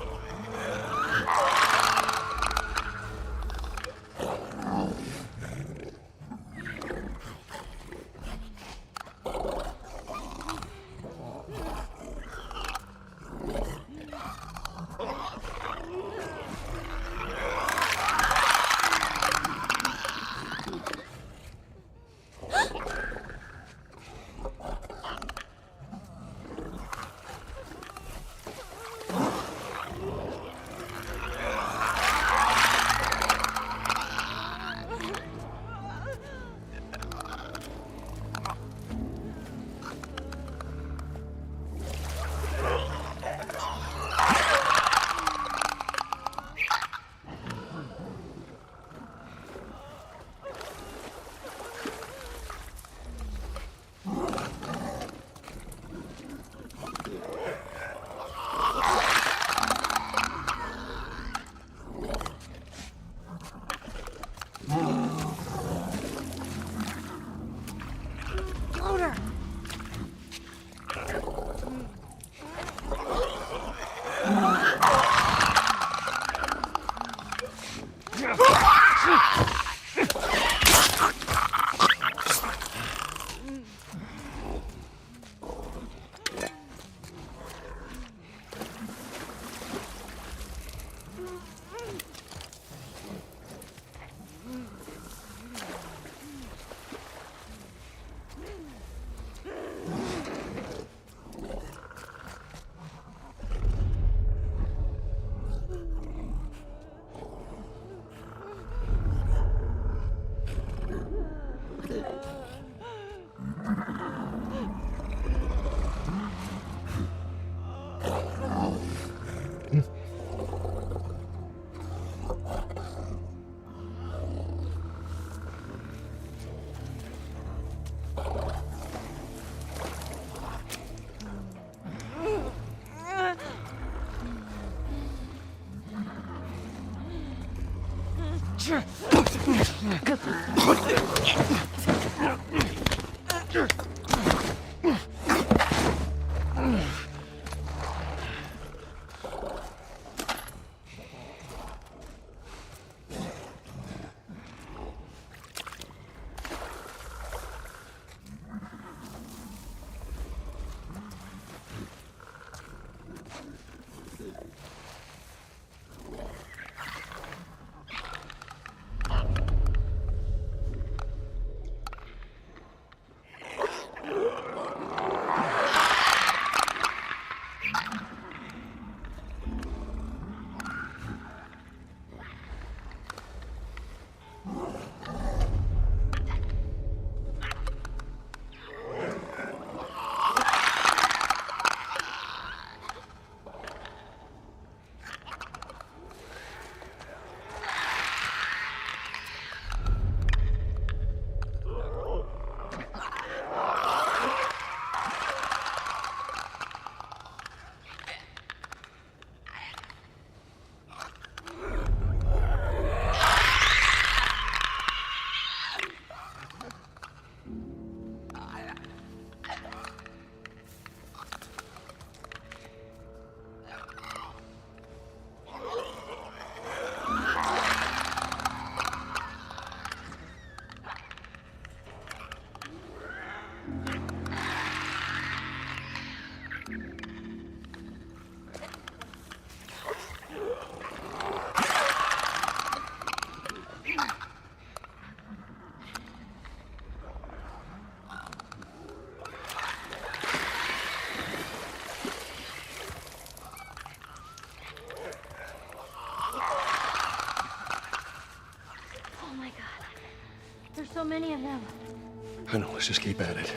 C: Oh my god. There's so many of them.
G: I know, let's just keep at it.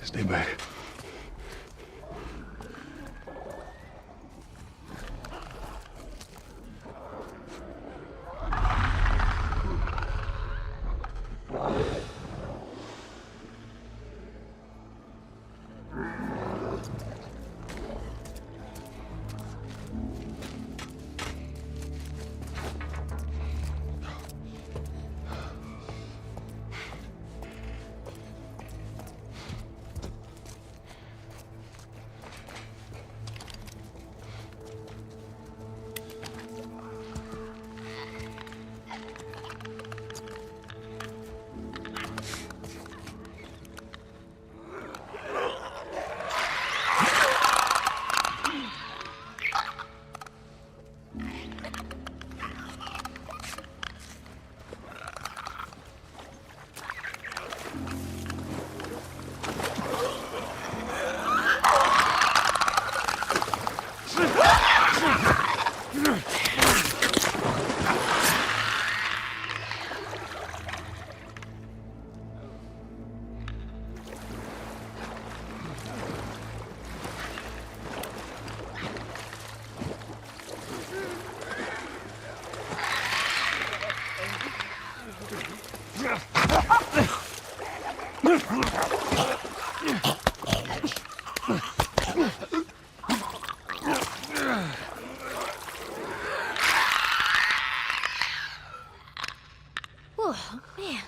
G: Stay back.
C: Oh, man.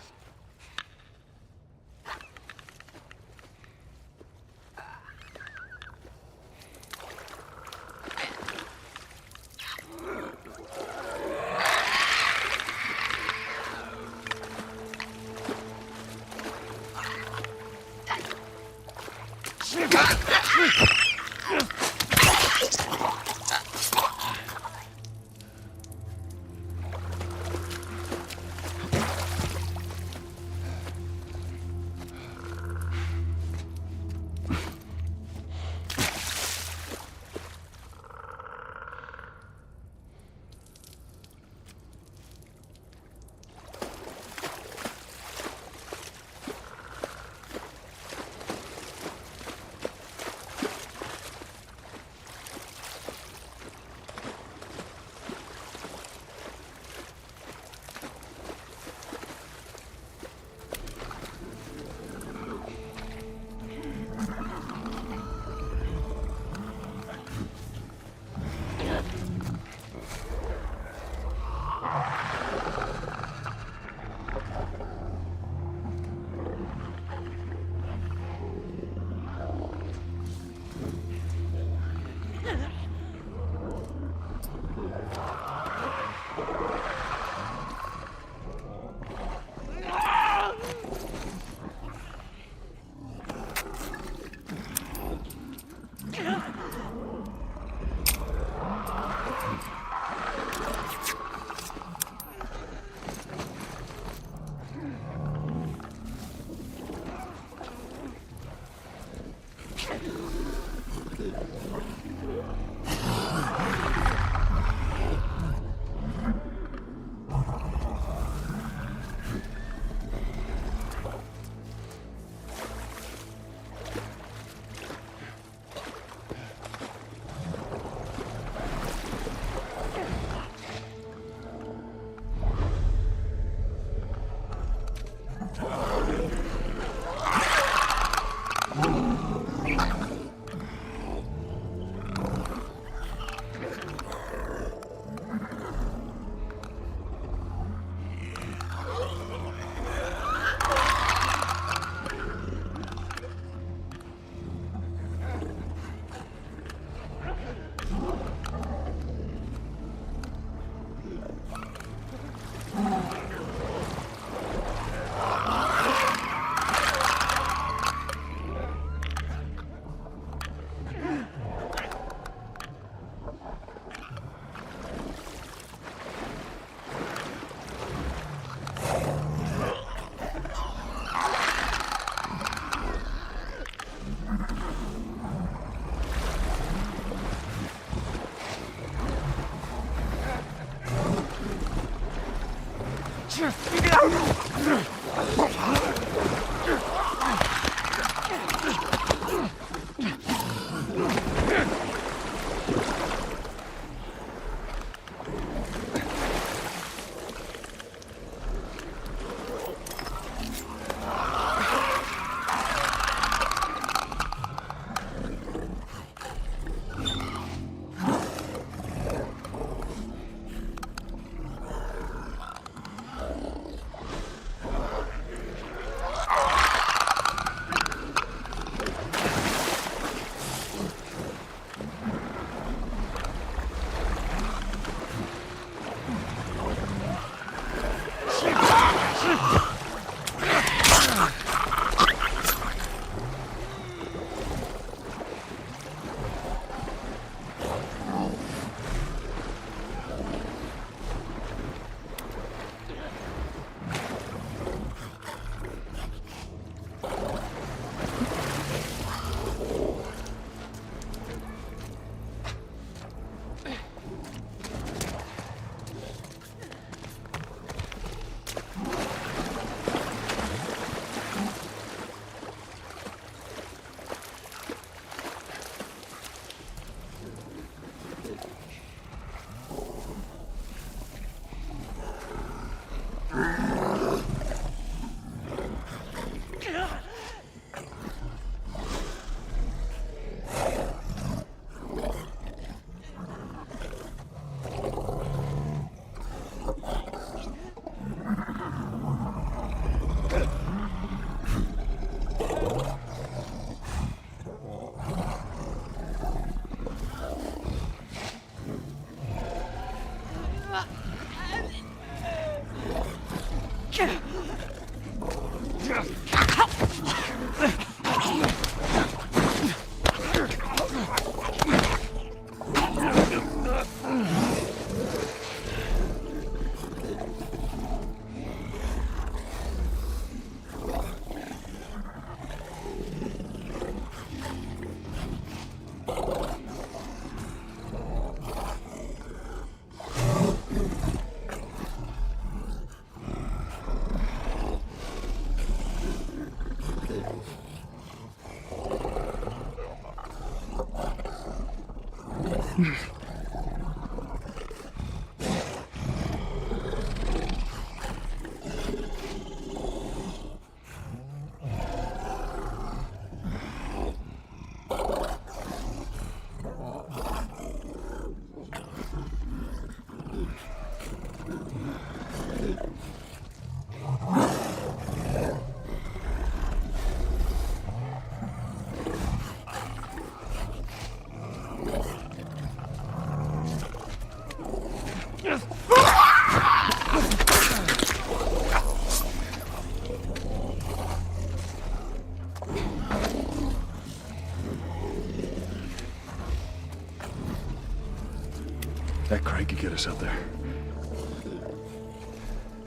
B: That crate could get us up there.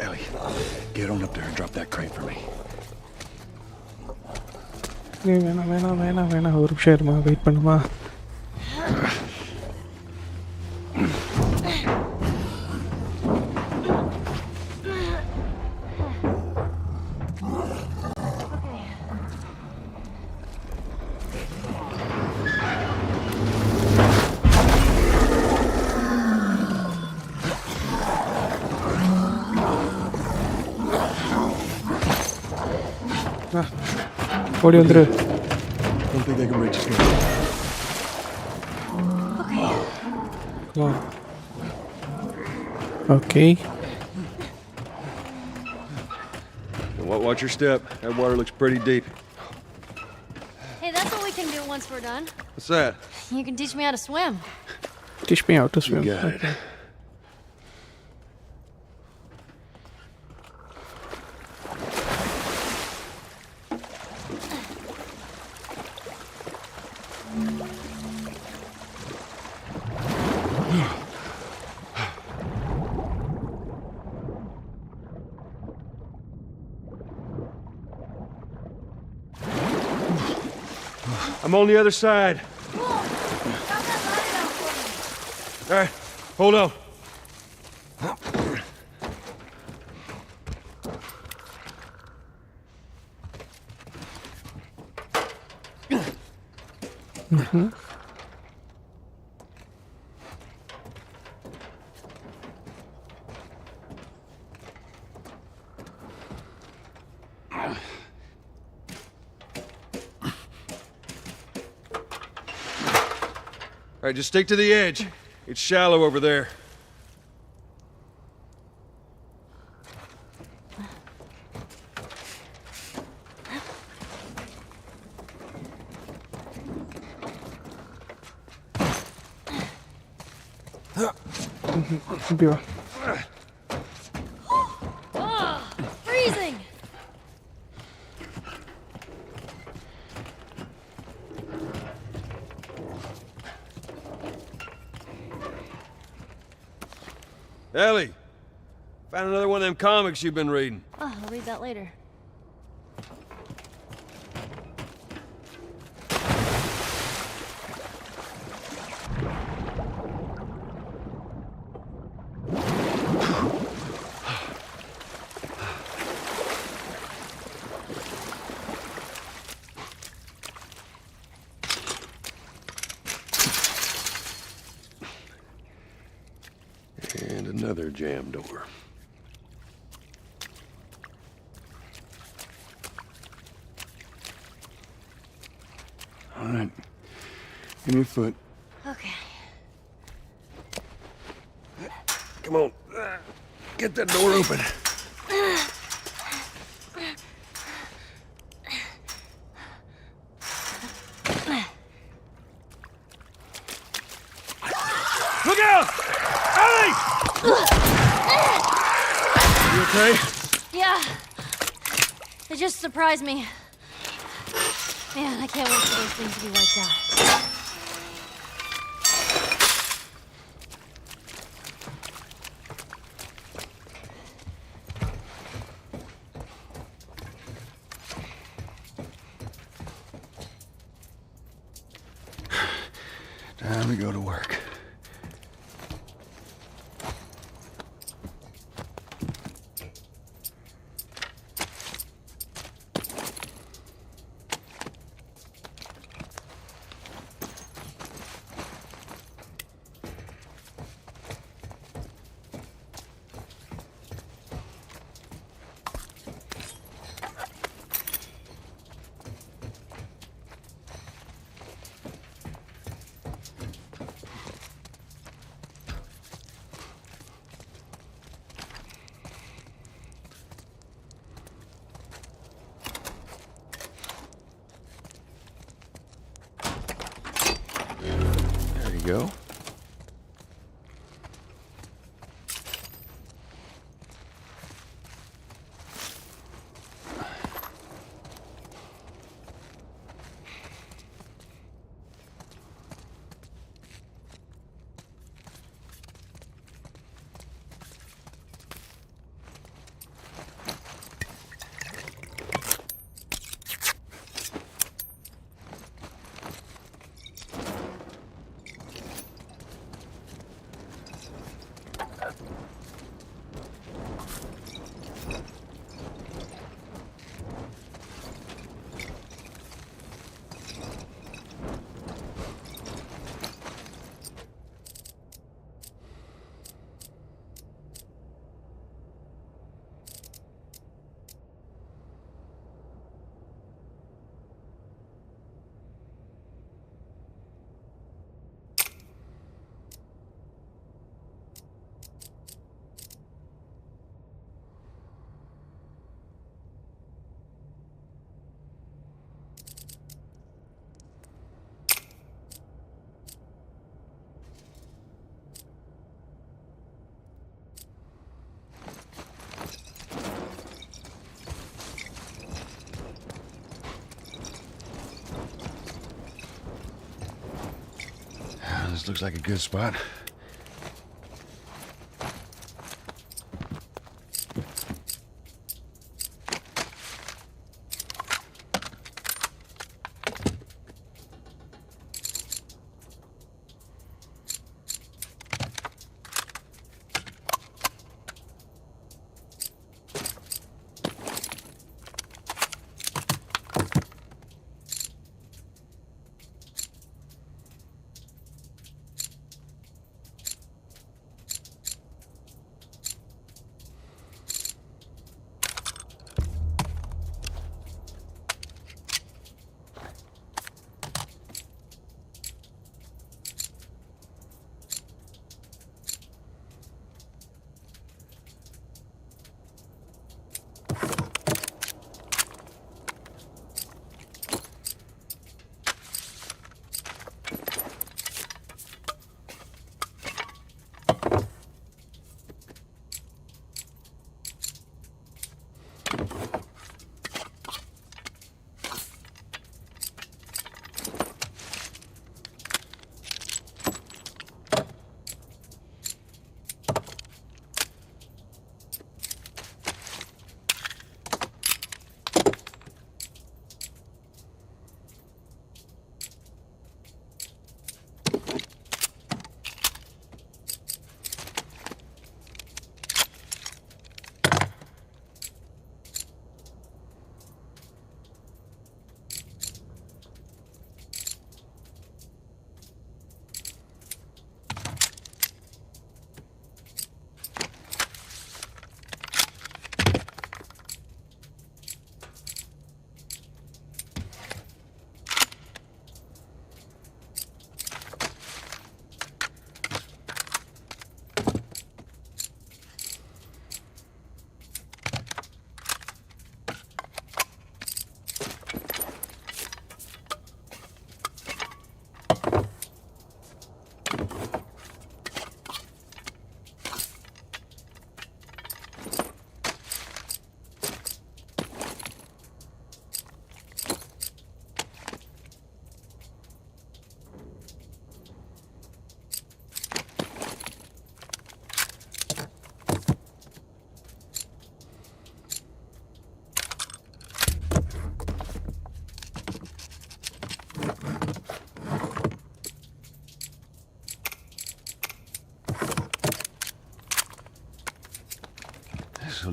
B: Ellie, get on up there and drop that crate for me.
A: வேணாம் வேணாம் வேணாம் வேணாம் ஒரு நிமிஷம் இருமா wait பண்ணுமா ஓடி வந்துரு
B: Don't think they can reach us now.
A: Okay.
G: Watch your step. That water looks pretty deep.
C: Hey, that's what we can do once we're done.
G: What's that?
C: You can teach me how to swim.
A: Teach me how to swim.
B: You got it.
A: Okay.
G: I'm on the other side. All right, hold on. All right, just stick to the edge. It's shallow over there.
A: இப்படி வா.
C: Freezing!
G: Ellie, found another one of them comics you've been reading.
C: Oh, I'll read that later.
G: And another jam door.
B: All right. Give me a foot.
C: Okay.
G: Come on. Get that door open. Look out! Ellie! You okay?
C: Yeah. It just surprised me. Man, I can't wait for those things to be wiped out.
B: Time to go to work. There you go. This looks like a good spot.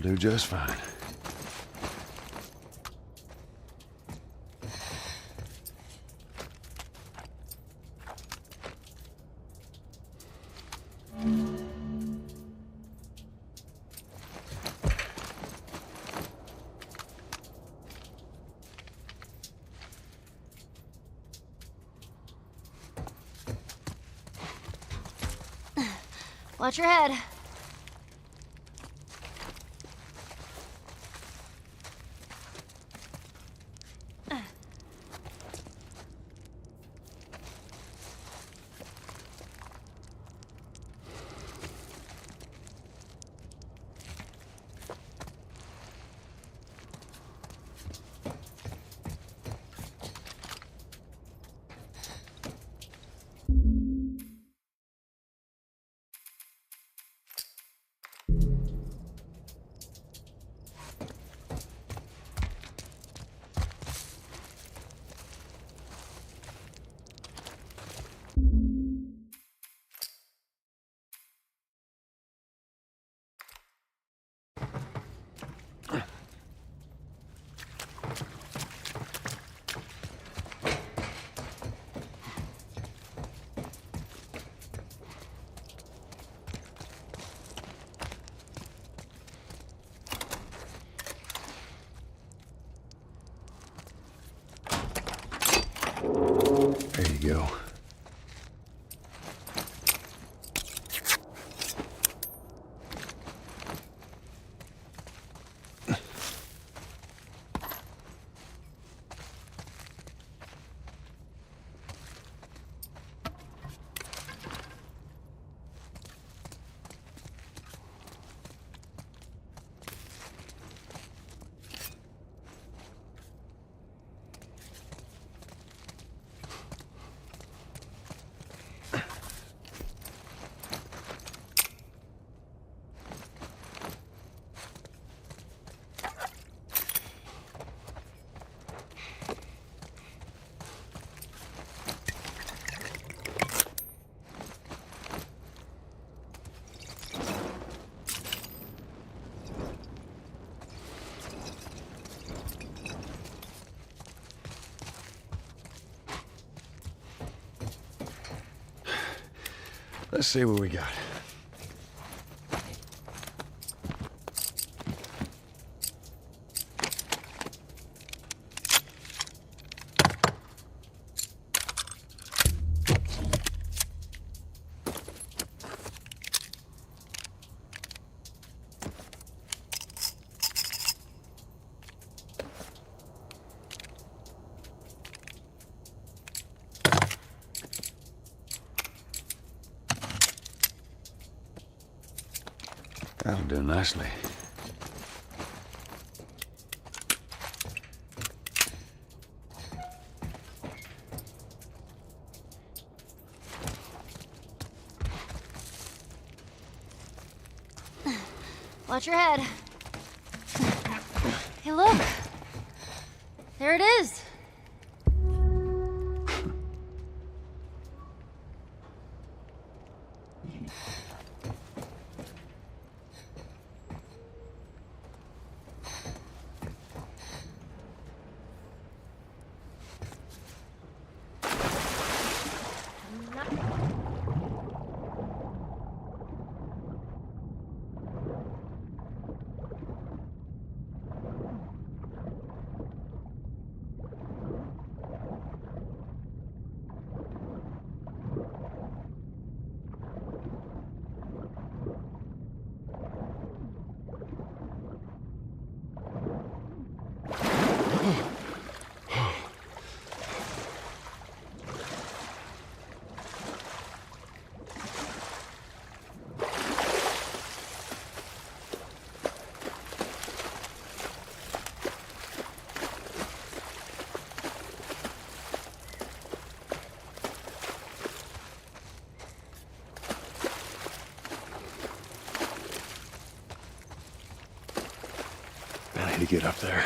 G: do just fine.
C: Watch your head.
G: There you go. Let's see what we got. That'll do nicely.
C: Watch your head. Hey, look. There it is.
G: I need to get up there.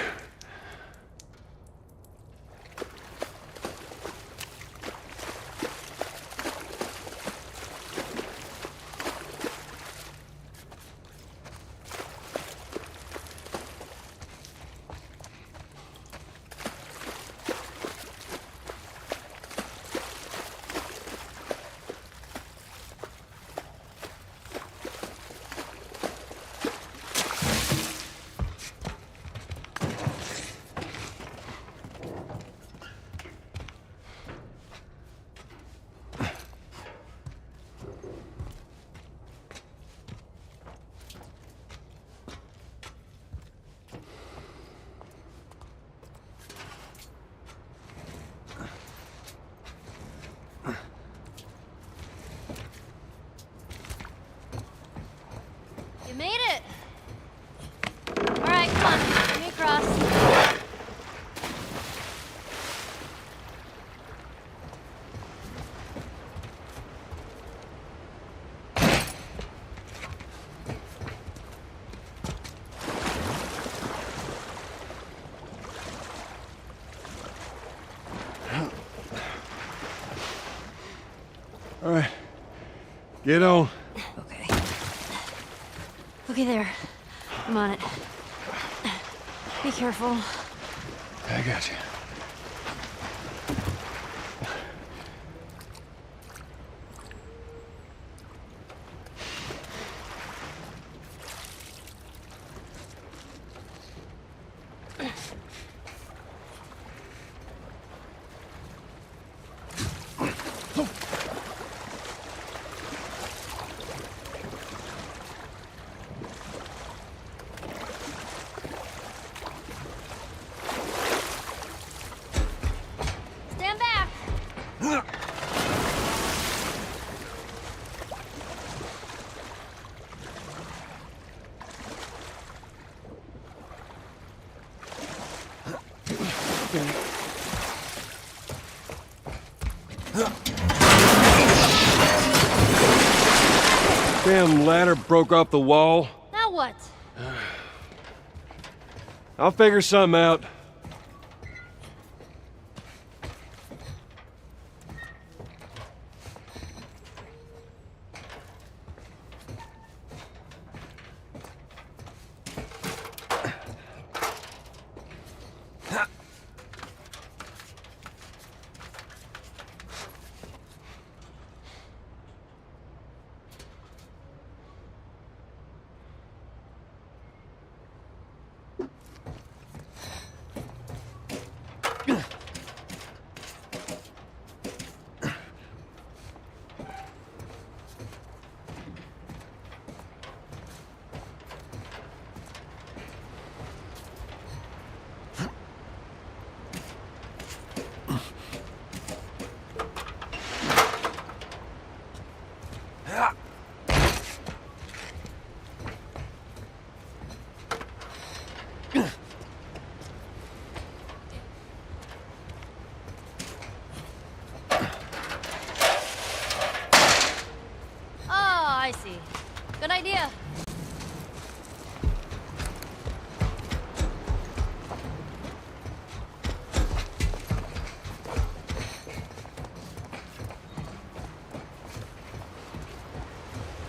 G: All right. Get on.
C: Okay. Okay, there. I'm on it. Be careful.
G: I got you.
C: Stand back!
G: Damn ladder broke off the wall.
C: Now what?
G: I'll figure something out.
C: Oh, I see. Good idea.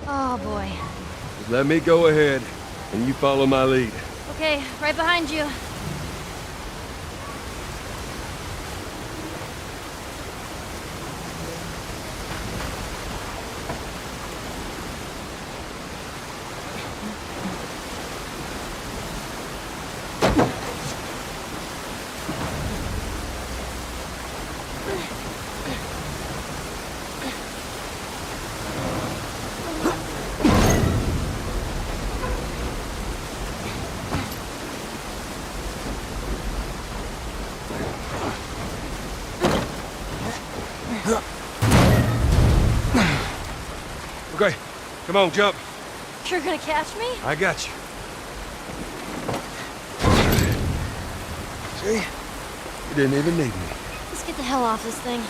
C: Oh, boy.
G: Just let me go ahead, and you follow my lead.
C: Okay, right behind you.
G: Okay, come on, jump.
C: You're gonna catch me?
G: I got you. See? You didn't even need me.
C: Let's get the hell off this thing.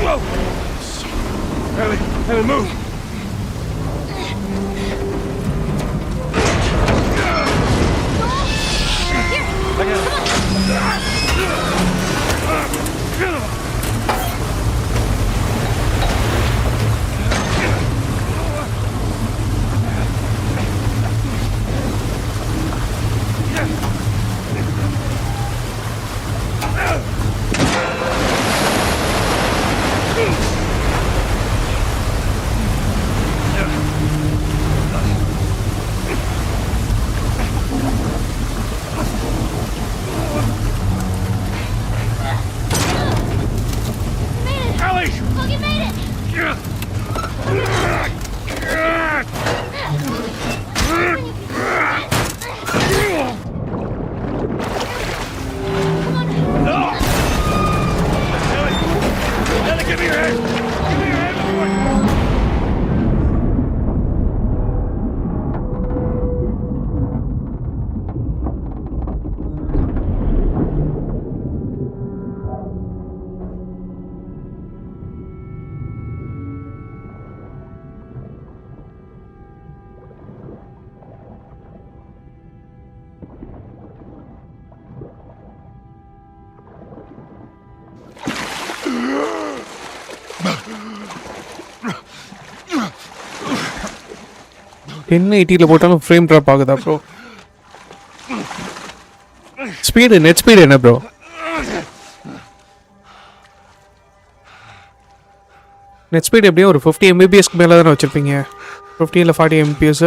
G: Whoa! Ellie, move!
A: 1080 போட்டாலும் frame drop ஆகுதா bro? Speed net speed என்ன bro? Net speed எப்படியும் ஒரு 50 mbpsக்கு மேலே தானே வச்சுருப்பீங்க. 50 இல்லை 40 mbps.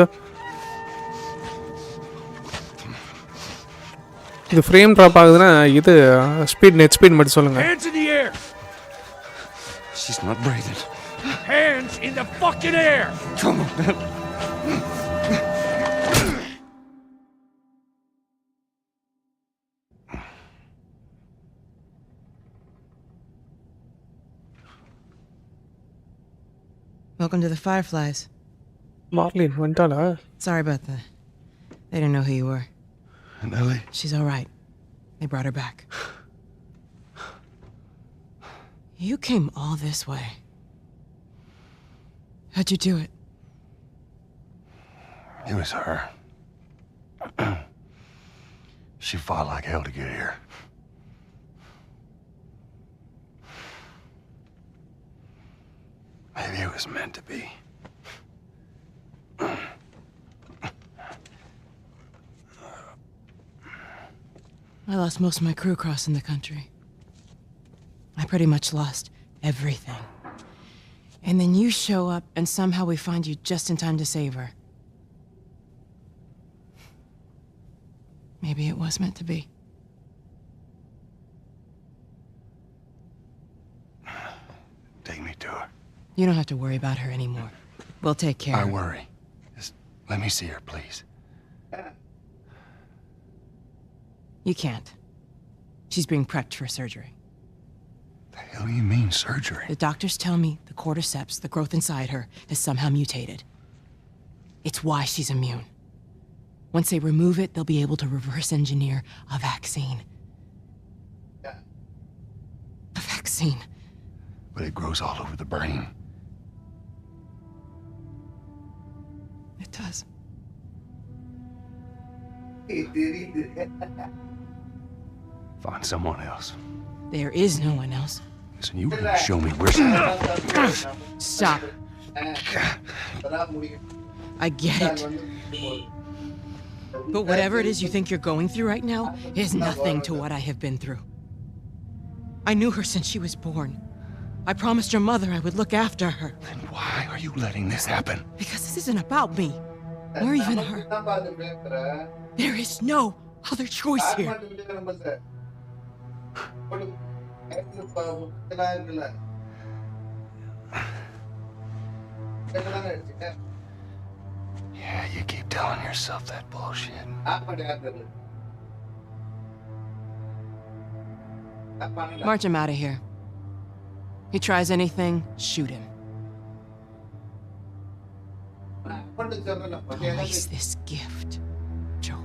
A: இது ஃப்ரேம் ட்ராப் ஆகுதுன்னா இது ஸ்பீட் நெட் ஸ்பீட் மட்டும் சொல்லுங்கள்.
D: Hands in the air!
B: She's not breathing.
D: Hands in the fucking air!
B: Come on, man.
H: Welcome to the Fireflies.
A: Marlin வந்துட்டாளா?
H: Sorry about that. They didn't know who you were.
B: And Ellie?
H: She's all right. They brought her back. You came all this way. How'd you do it?
B: It was her. She fought like hell to get here. Maybe it was meant to be.
H: I lost most of my crew crossing the country. I pretty much lost everything. And then you show up, and somehow we find you just in time to save her. Maybe it was meant to be.
B: Take me to her.
H: You don't have to worry about her anymore. We'll take care
B: I
H: of her.
B: worry. Just let me see her, please.
H: You can't. She's being prepped for surgery.
B: The hell do you mean, surgery?
H: The doctors tell me the cordyceps, the growth inside her, has somehow mutated. It's why she's immune. Once they remove it, they'll be able to reverse engineer a vaccine. A vaccine.
B: But it grows all over the brain.
H: It does.
B: Find someone else.
H: There is no one else.
B: Listen, you really show me where she...
H: Stop. I get it. But whatever it is you think you're going through right now is nothing to what I have been through. I knew her since she was born. I promised your mother I would look after her.
B: Then why are you letting this happen?
H: Because this isn't about me, or even her. There is no other choice here.
B: Yeah, you keep telling yourself that bullshit.
H: March him out of here. He tries anything, shoot him. Release this gift, Joel.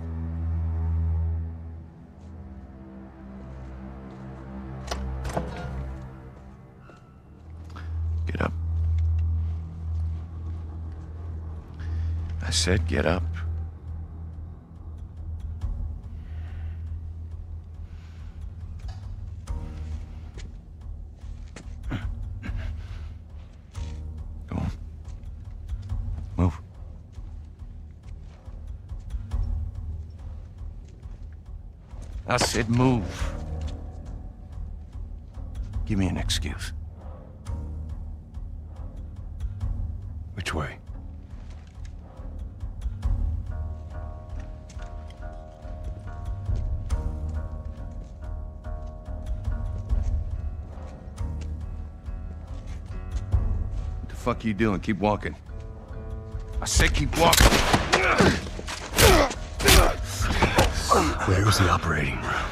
B: Get up. I said get up. Go on. Move. I said move. Give me an excuse. Which way? What the fuck you doing? Keep walking. I said keep walking. Where was the operating room?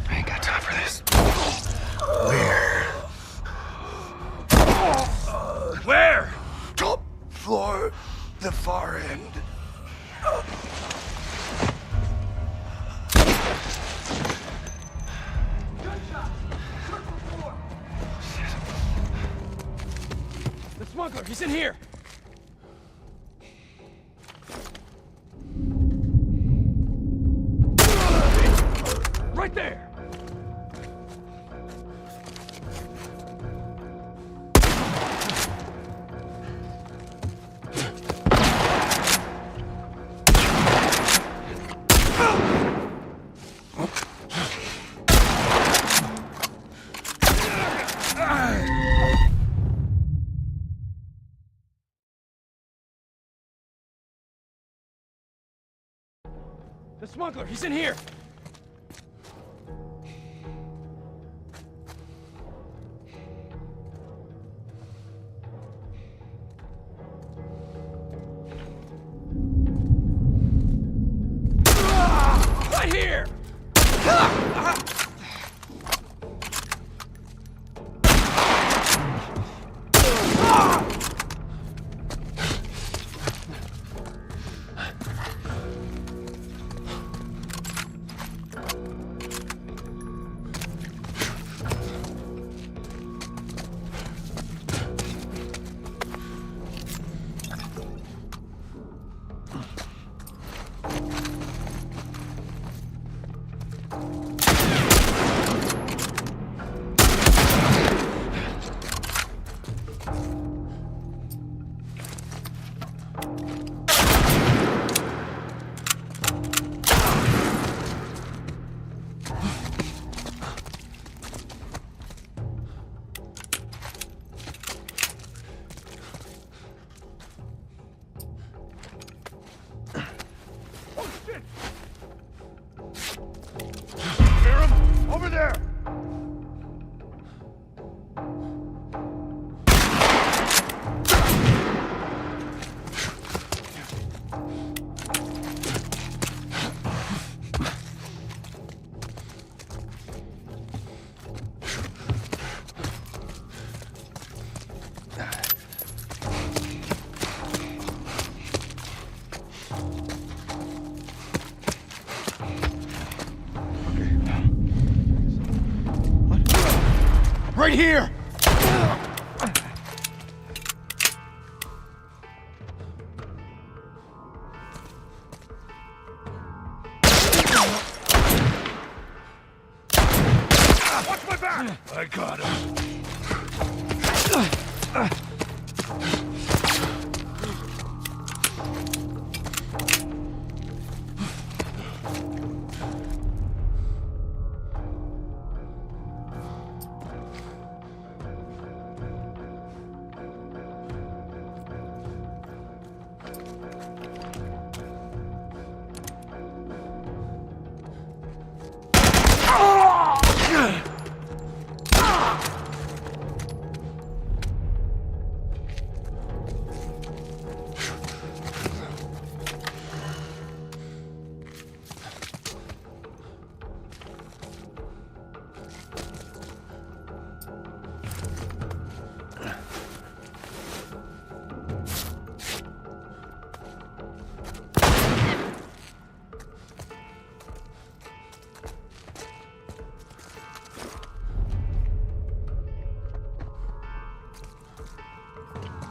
B: I ain't got time for this. Where? Where? Top floor, the far end.
D: The smuggler, he's in here! Right there! The smuggler, he's in here! Right here!
B: Over there! Right here! Watch my back! I got him.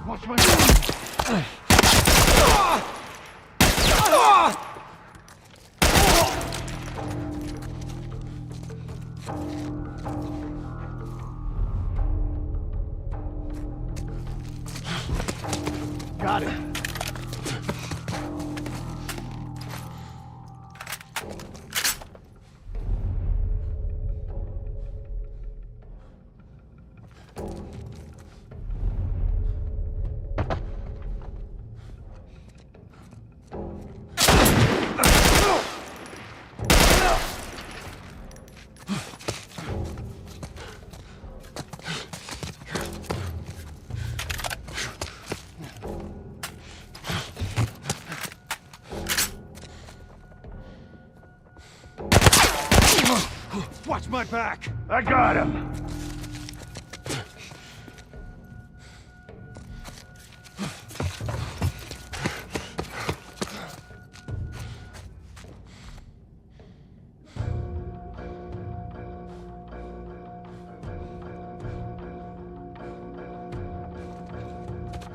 B: Watch my Got it. Watch my back! I got him!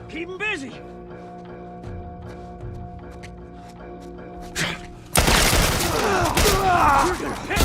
F: Keep him busy! You're gonna hit!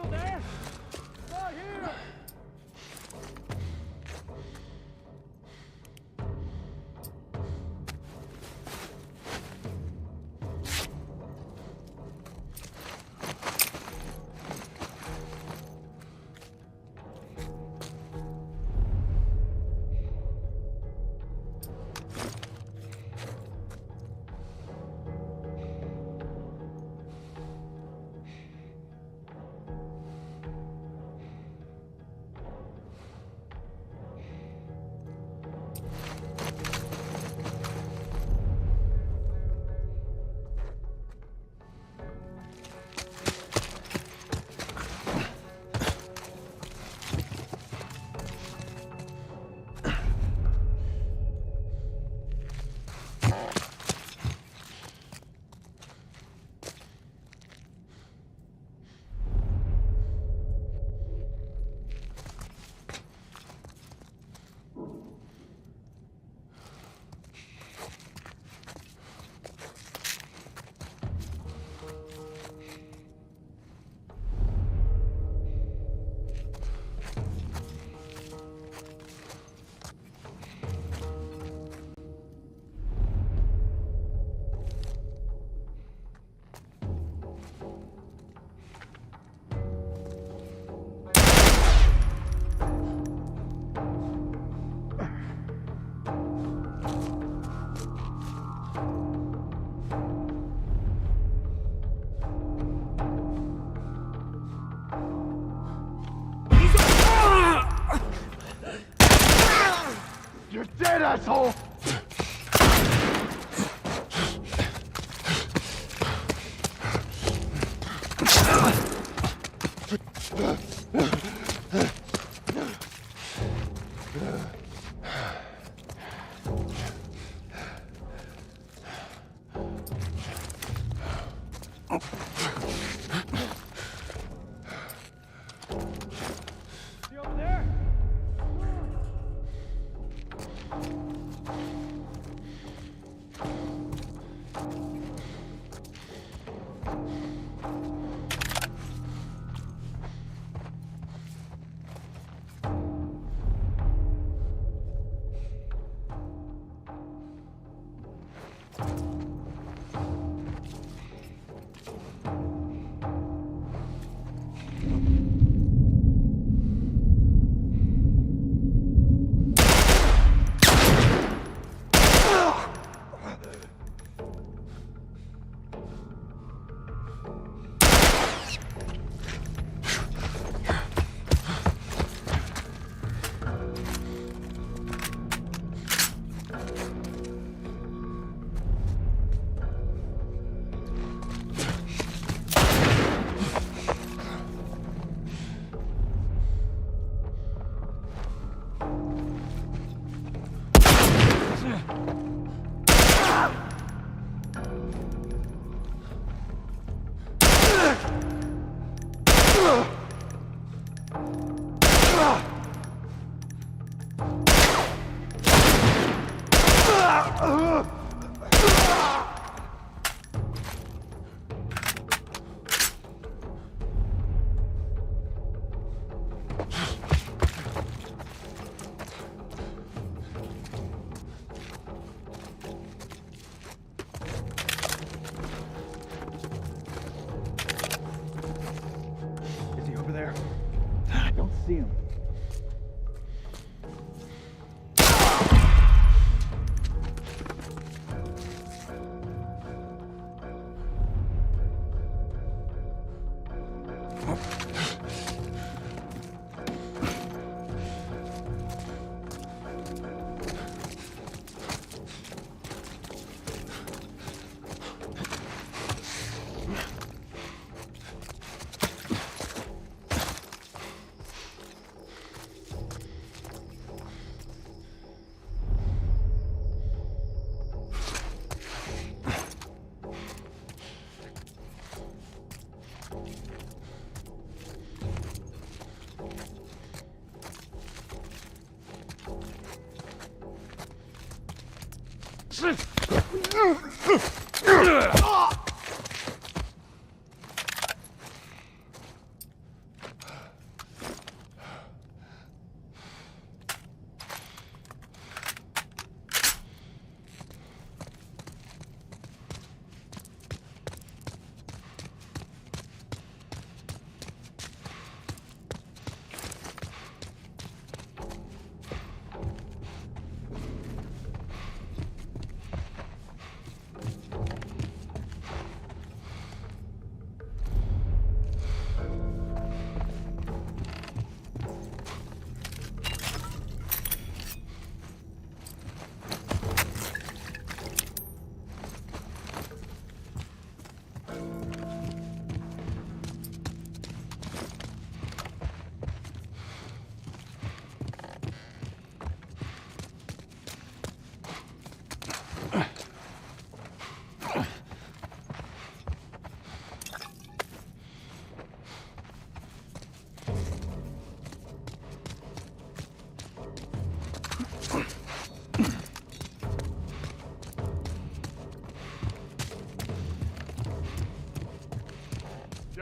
D: Still there? Right here! You're dead, asshole! See over there? Is he over there? I don't see him.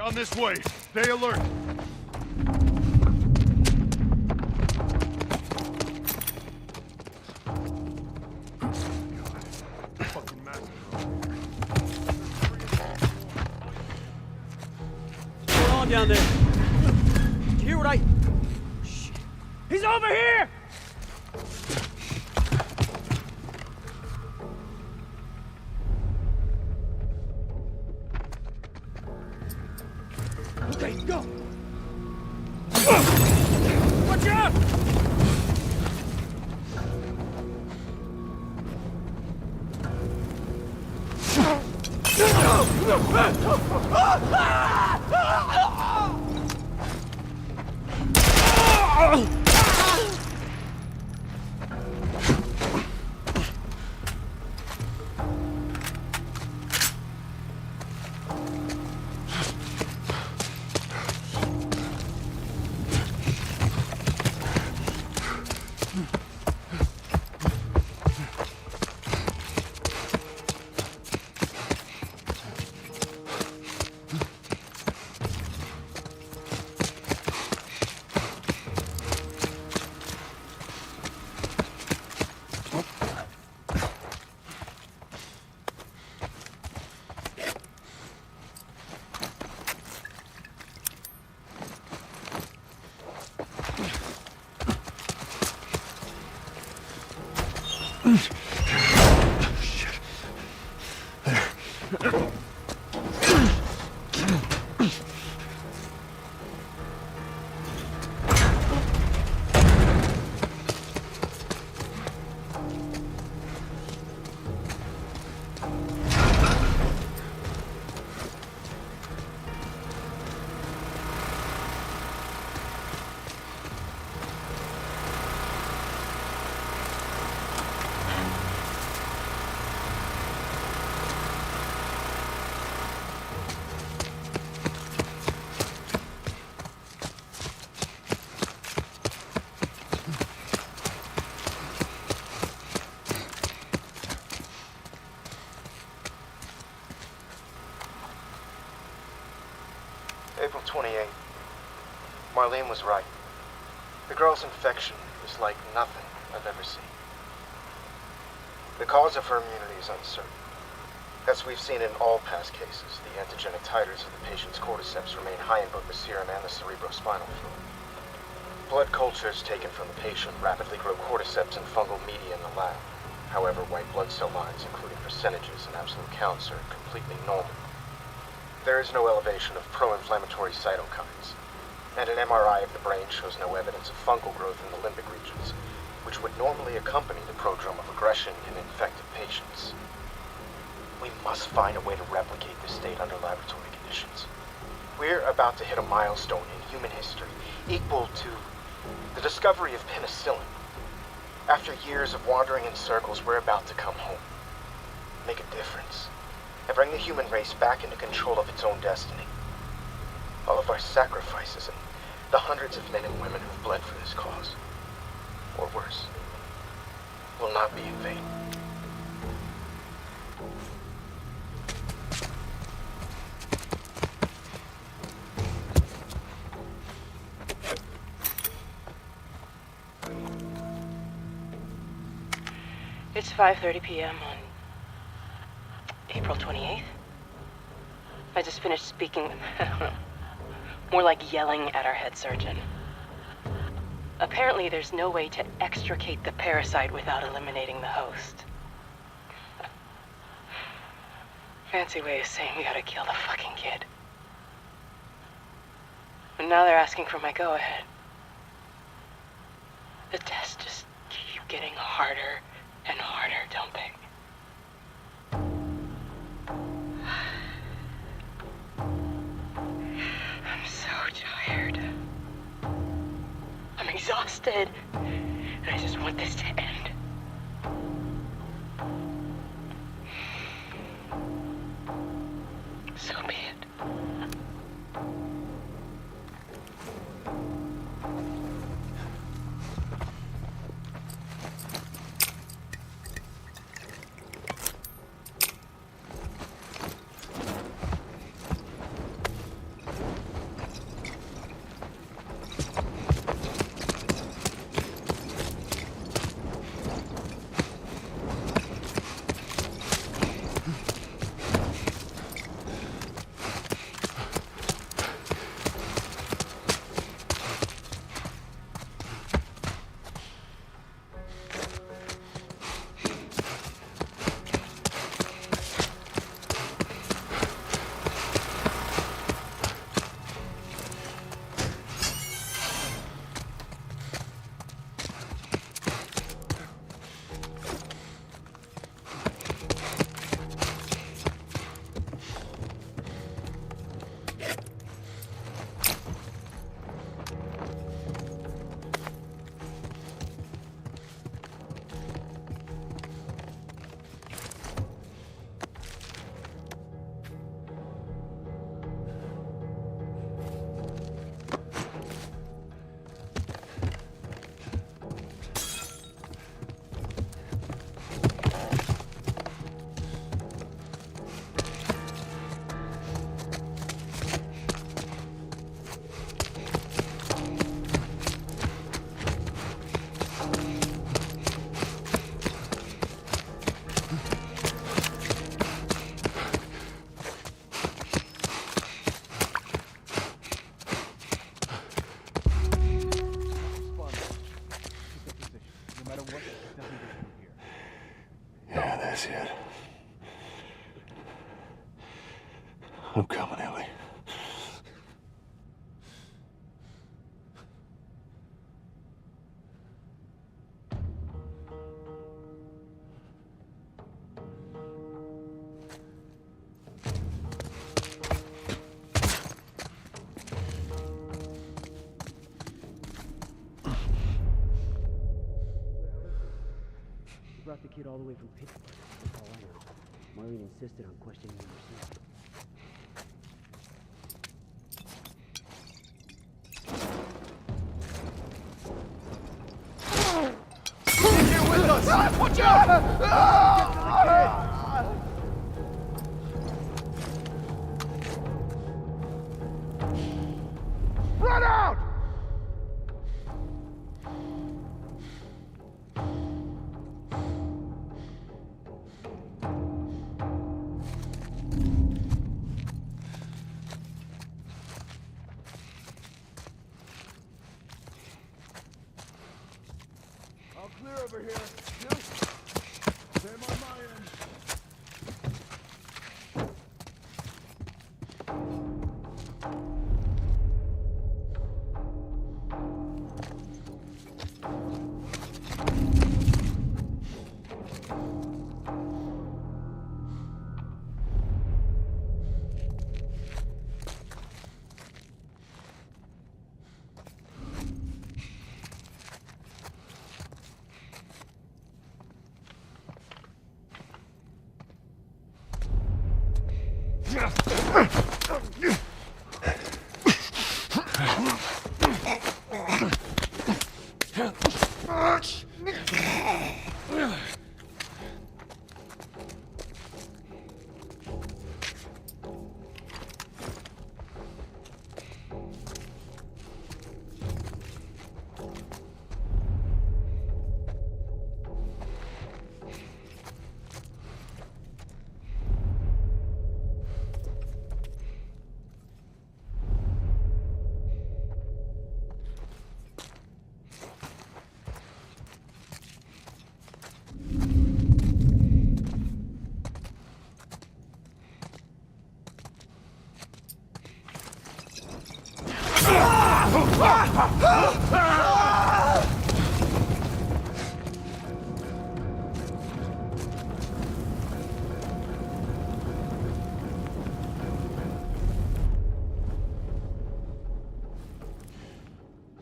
B: Down this way. Stay alert. Fucking massacre.
F: What's going on down there? Did you hear what I... Shit. He's over here! Okay, go! Watch out!
I: April 28th. Marlene was right. The girl's infection is like nothing I've ever seen. The cause of her immunity is uncertain. As we've seen in all past cases, the antigenic titers of the patient's cordyceps remain high in both the serum and the cerebrospinal fluid. Blood cultures taken from the patient rapidly grow cordyceps and fungal media in the lab. However, white blood cell lines, including percentages and absolute counts, are completely normal. There is no elevation of pro-inflammatory cytokines, and an MRI of the brain shows no evidence of fungal growth in the limbic regions, which would normally accompany the prodrome of aggression in infected patients. We must find a way to replicate this state under laboratory conditions. We're about to hit a milestone in human history equal to the discovery of penicillin. After years of wandering in circles, we're about to come home, make a difference, and bring the human race back into control of its own destiny. All of our sacrifices and the hundreds of men and women who've bled for this cause, or worse, will not be in vain.
H: It's 5:30 p.m. on April 28th. I just finished speaking with, I don't know, more like yelling at our head surgeon. Apparently there's no way to extricate the parasite without eliminating the host. Fancy way of saying we gotta kill the fucking kid. And now they're asking for my go-ahead. The tests just keep getting harder and harder, don't they? I'm so tired. I'm exhausted. And I just want this to end. So be it.
B: I'm coming, Ellie.
F: You brought the kid all the way from Pittsburgh. That's all I know. Marlene insisted on questioning him herself.
D: Watch out! Run out! All clear over here. Same on my end.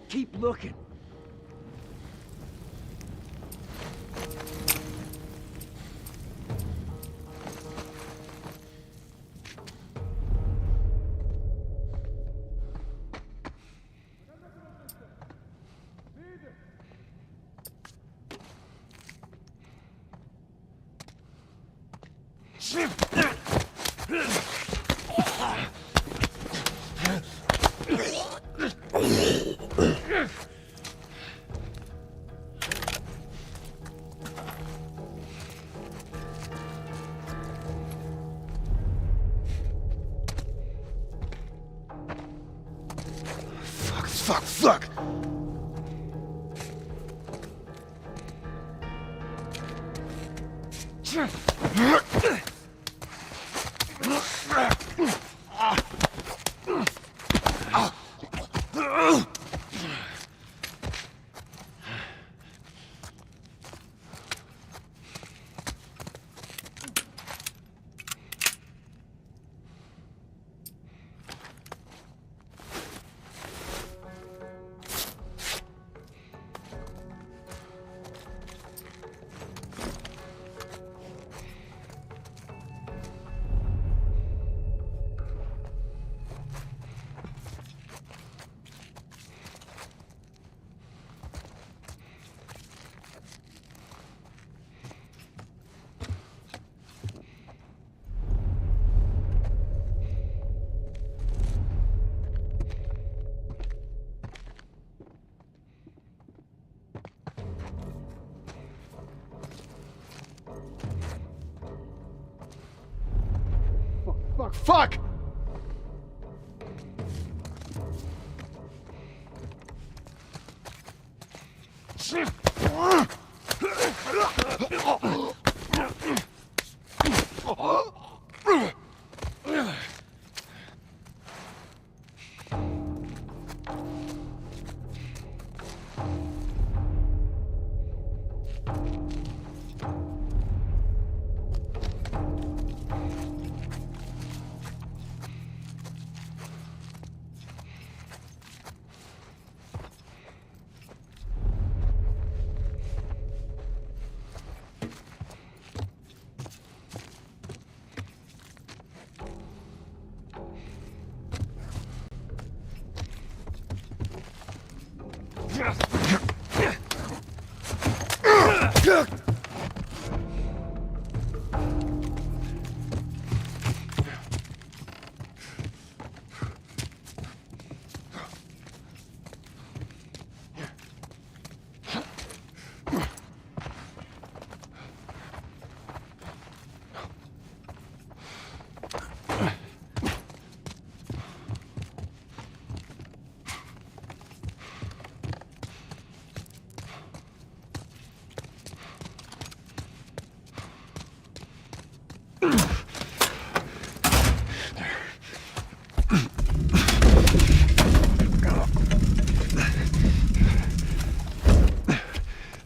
F: Keep looking.
B: Fuck! Fuck!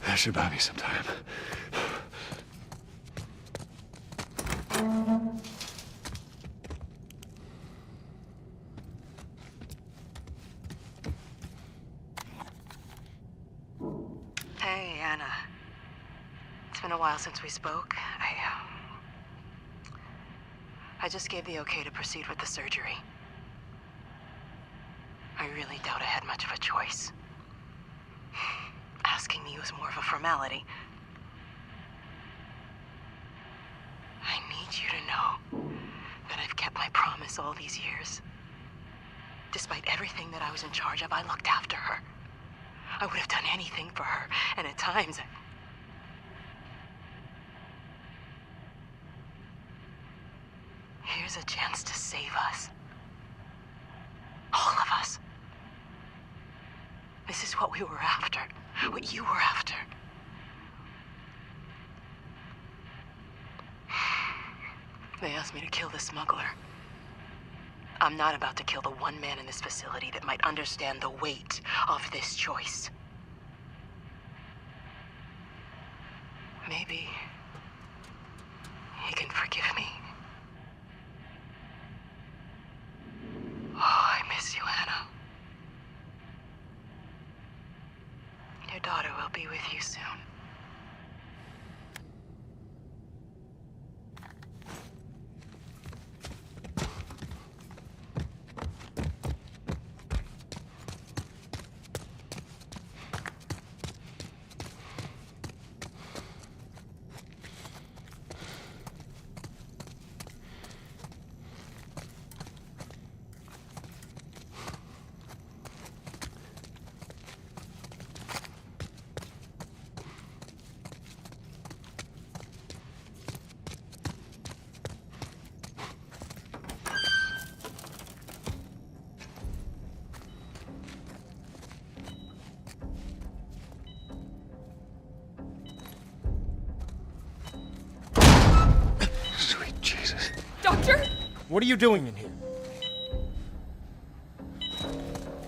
B: That should buy me some time.
H: Hey, Anna. It's been a while since we spoke. I just gave the okay to proceed with the surgery. I really doubt I had much of a choice. Asking me was more of a formality. I need you to know that I've kept my promise all these years. Despite everything that I was in charge of, I looked after her. I would have done anything for her, and at times here's a chance to save us. All of us. This is what we were after. What you were after. They asked me to kill the smuggler. I'm not about to kill the one man in this facility that might understand the weight of this choice. Maybe he can forgive me. Oh, I miss you, Anna. Your daughter will be with you soon.
E: What are you doing in here?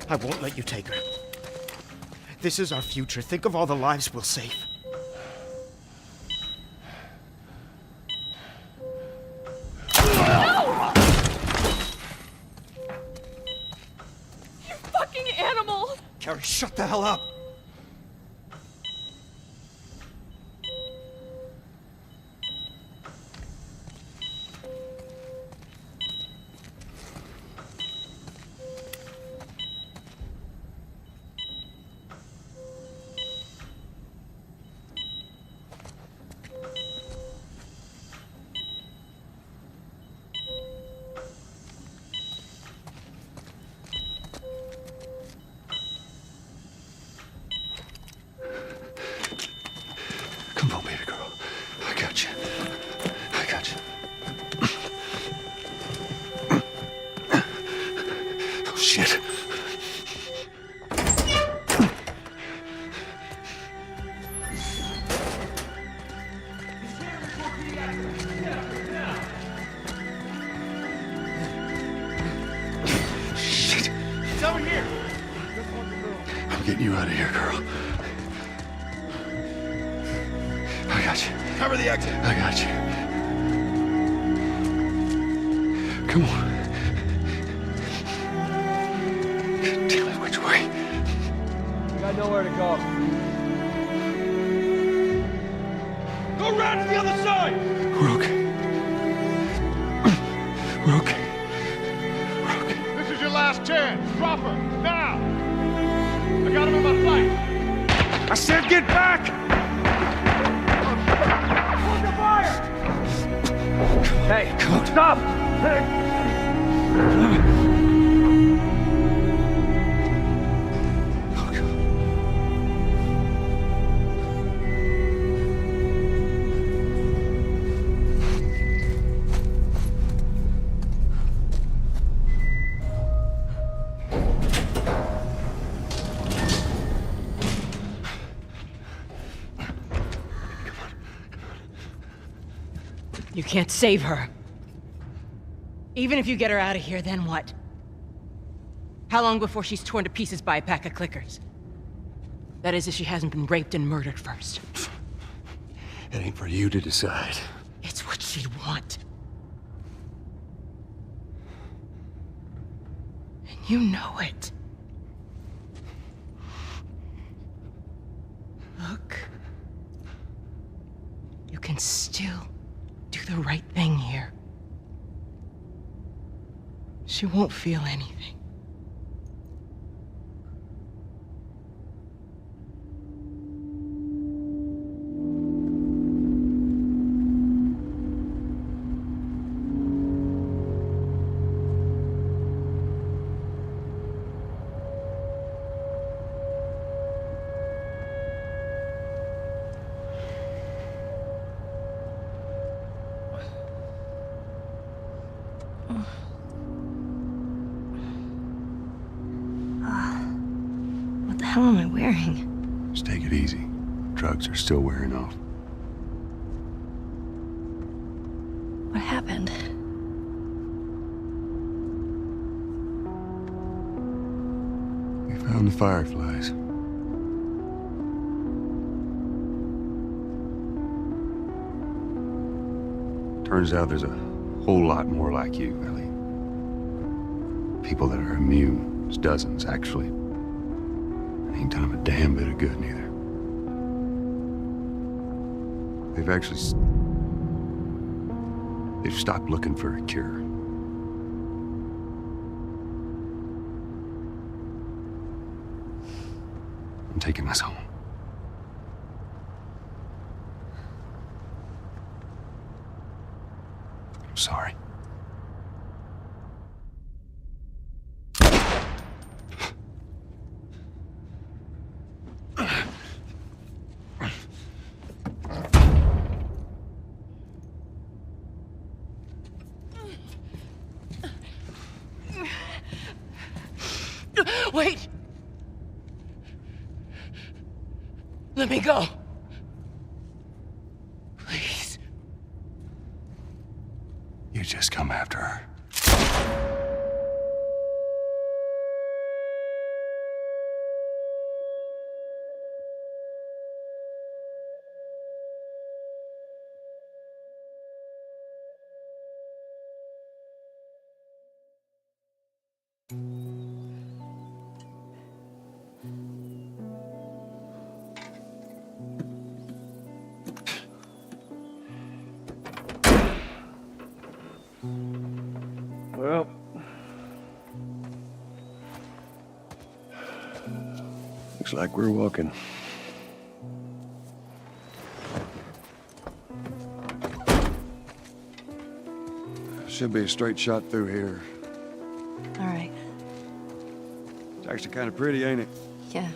E: I won't let you take her. This is our future. Think of all the lives we'll save.
J: No! You fucking animal!
E: Carrie, shut the hell up!
B: Come on, baby girl. I got you. I got you. Oh, shit. Shit.
D: It's over here.
B: I'm getting you out of here, girl. I got you.
D: Cover the exit.
B: I got you. Come on. God damn it, which way?
D: We got nowhere to go. Go around to the other side!
B: We're okay. We're okay. We're okay.
D: This is your last chance. Drop her, now! I got him in my sight. Hey, stop!
H: You can't save her. Even if you get her out of here, then what? How long before she's torn to pieces by a pack of clickers? That is, if she hasn't been raped and murdered first.
B: It ain't for you to decide.
H: It's what she'd want. And you know it. Look. You can still do the right thing here. She won't feel anything.
C: What the hell am I wearing?
B: Just take it easy. Drugs are still wearing off.
C: What happened?
B: We found the fireflies. Turns out there's a whole lot more like you, Ellie. People that are immune. There's dozens, actually. Ain't done them a damn bit of good, neither. They've stopped looking for a cure. I'm taking us home. I'm sorry.
H: Wait! Let me go. Please.
B: You just come after her.
G: Well, looks like we're walking. Should be a straight shot through here.
C: All right.
G: It's actually kind of pretty, ain't it?
C: Yeah.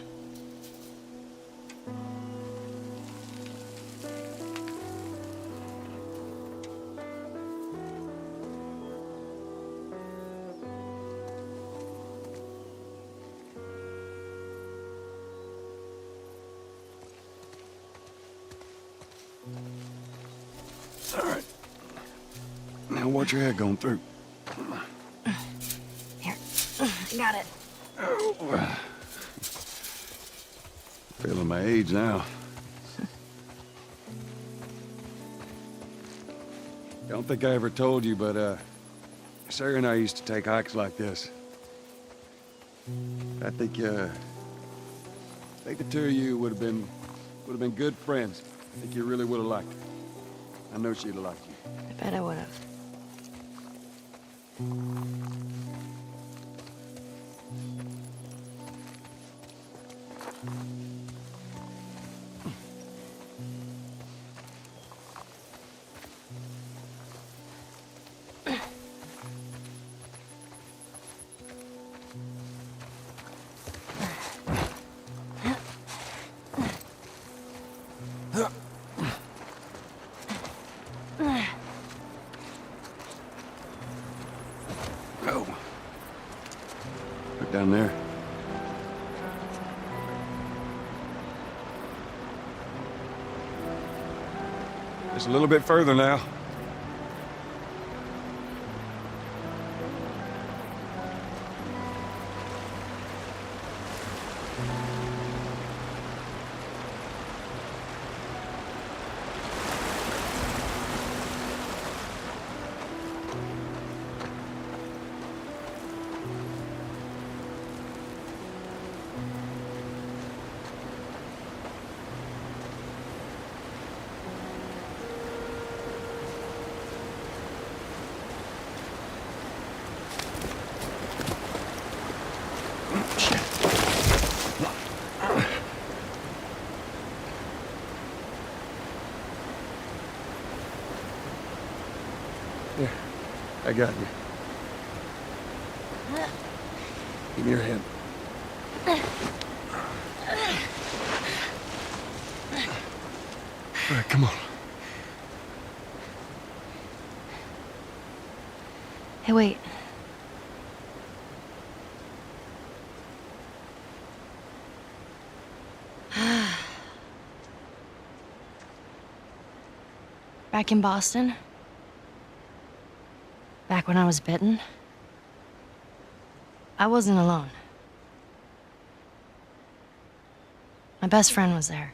G: All right. Now watch your head going through.
C: Here. I got it.
G: Feeling my age now. Don't think I ever told you, but Sarah and I used to take hikes like this. I think the two of you would have been good friends. I think you really would have liked her. I know she'd have liked you.
C: I bet I would have.
G: down there. Just a little bit further now. Here, I got you. Give me your hand. All right, come on.
C: Hey, wait. Back in Boston? Back when I was bitten? I wasn't alone. My best friend was there.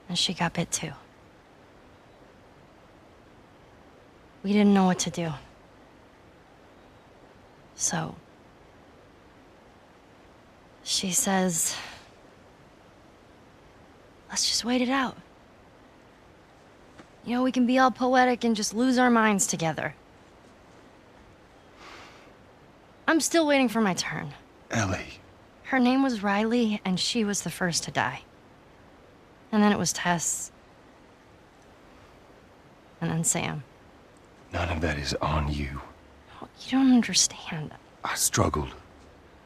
C: And she got bit too. We didn't know what to do. So... she says... let's just wait it out. You know, we can be all poetic and just lose our minds together. I'm still waiting for my turn.
B: Ellie.
C: Her name was Riley, and she was the first to die. And then it was Tess. And then Sam.
B: None of that is on you.
C: Oh, you don't understand.
B: I struggled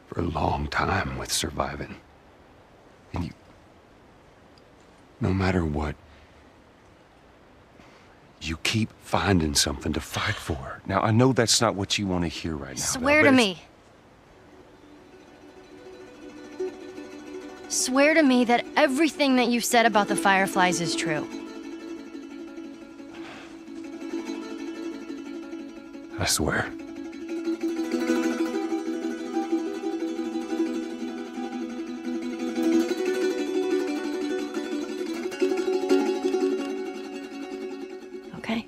B: for a long time with surviving. And you... no matter what, you keep finding something to fight for.
K: Now, I know that's not what you want to hear right now.
C: Swear to me. Swear to me that everything that you said about the Fireflies is true.
B: I swear.
C: Okay?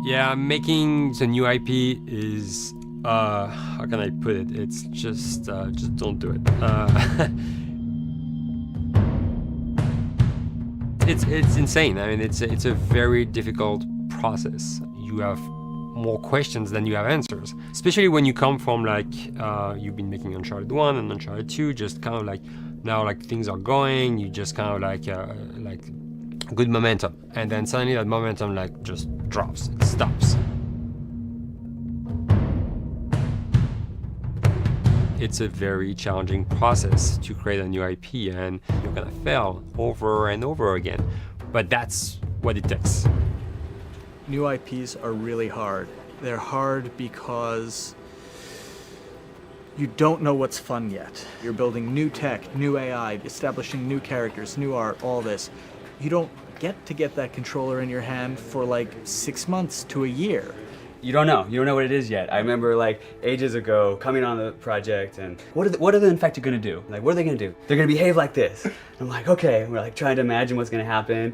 L: Yeah, making the new IP is, how can I put it? It's just don't do it. It's insane. I mean, it's a very difficult process. You have more questions than you have answers, especially when you come from like you've been making Uncharted 1 and Uncharted 2, just kind of like now like things are going, you just kind of like good momentum, and then suddenly that momentum like just drops, it stops. It's a very challenging process to create a new IP, and you're gonna fail over and over again, but that's what it takes.
M: New IPs are really hard. They're hard because you don't know what's fun yet. You're building new tech, new AI, establishing new characters, new art, all this. You don't get that controller in your hand for like 6 months to a year.
N: You don't know what it is yet. I remember like ages ago coming on the project and what are the infected gonna do? Like, what are they gonna do? They're gonna behave like this. I'm like, okay, we're like trying to imagine what's gonna happen.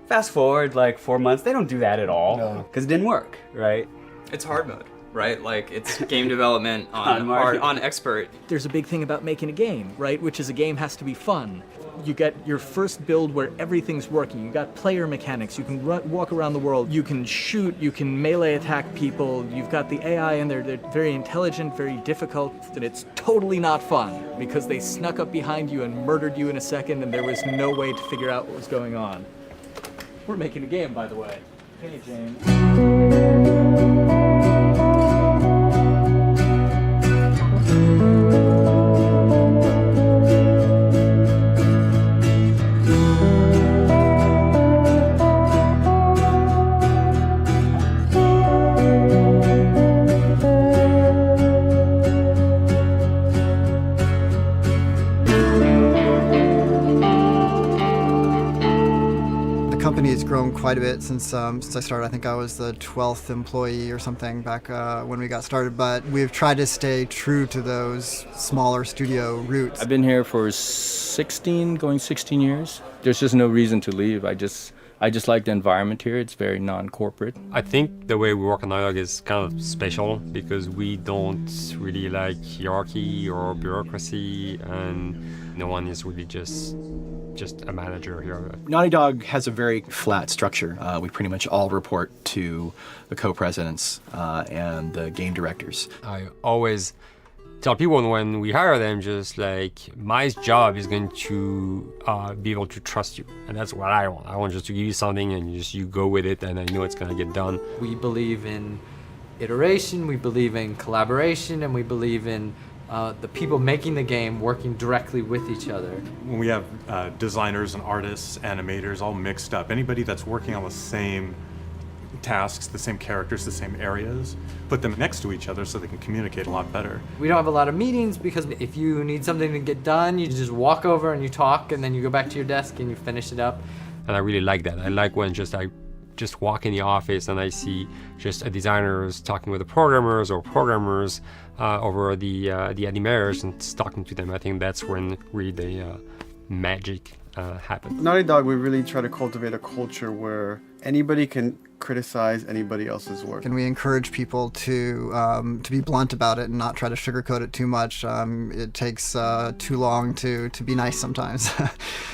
N: Fast forward like 4 months, they don't do that at all because it didn't work, right?
O: It's hard mode, right? Like it's game development on expert.
M: There's a big thing about making a game, right? Which is a game has to be fun. You get your first build where everything's working. You got player mechanics. You can walk around the world. You can shoot. You can melee attack people. You've got the AI in there. They're very intelligent, very difficult, and it's totally not fun because they snuck up behind you and murdered you in a second, and there was no way to figure out what was going on. We're making a game, by the way. Hey, James.
P: The company has grown quite a bit since I started. I think I was the 12th employee or something back when we got started, but we've tried to stay true to those smaller studio roots.
Q: I've been here for 16 years. There's just no reason to leave. I just like the environment here. It's very non-corporate.
L: I think the way we work on Naughty Dog is kind of special because we don't really like hierarchy or bureaucracy, and no one is really just a manager here.
R: Naughty Dog has a very flat structure. We pretty much all report to the co-presidents and the game directors.
L: I always tell people when we hire them, just like, my job is going to be able to trust you. And that's what I want. I want just to give you something and you go with it, and I know it's going to get done.
S: We believe in iteration, we believe in collaboration, and we believe in the people making the game working directly with each other.
T: When we have designers and artists, animators all mixed up, anybody that's working on the same tasks, the same characters, the same areas, put them next to each other so they can communicate a lot better.
S: We don't have a lot of meetings because if you need something to get done, you just walk over and you talk, and then you go back to your desk and you finish it up.
L: And I really like that. I like when I just walk in the office and I see just designers talking with the programmers or programmers over the animators and talking to them. I think that's when really the magic happens.
U: Naughty Dog, we really try to cultivate a culture where anybody can criticize anybody else's work.
P: And we encourage people to be blunt about it and not try to sugarcoat it too much. It takes too long to be nice sometimes.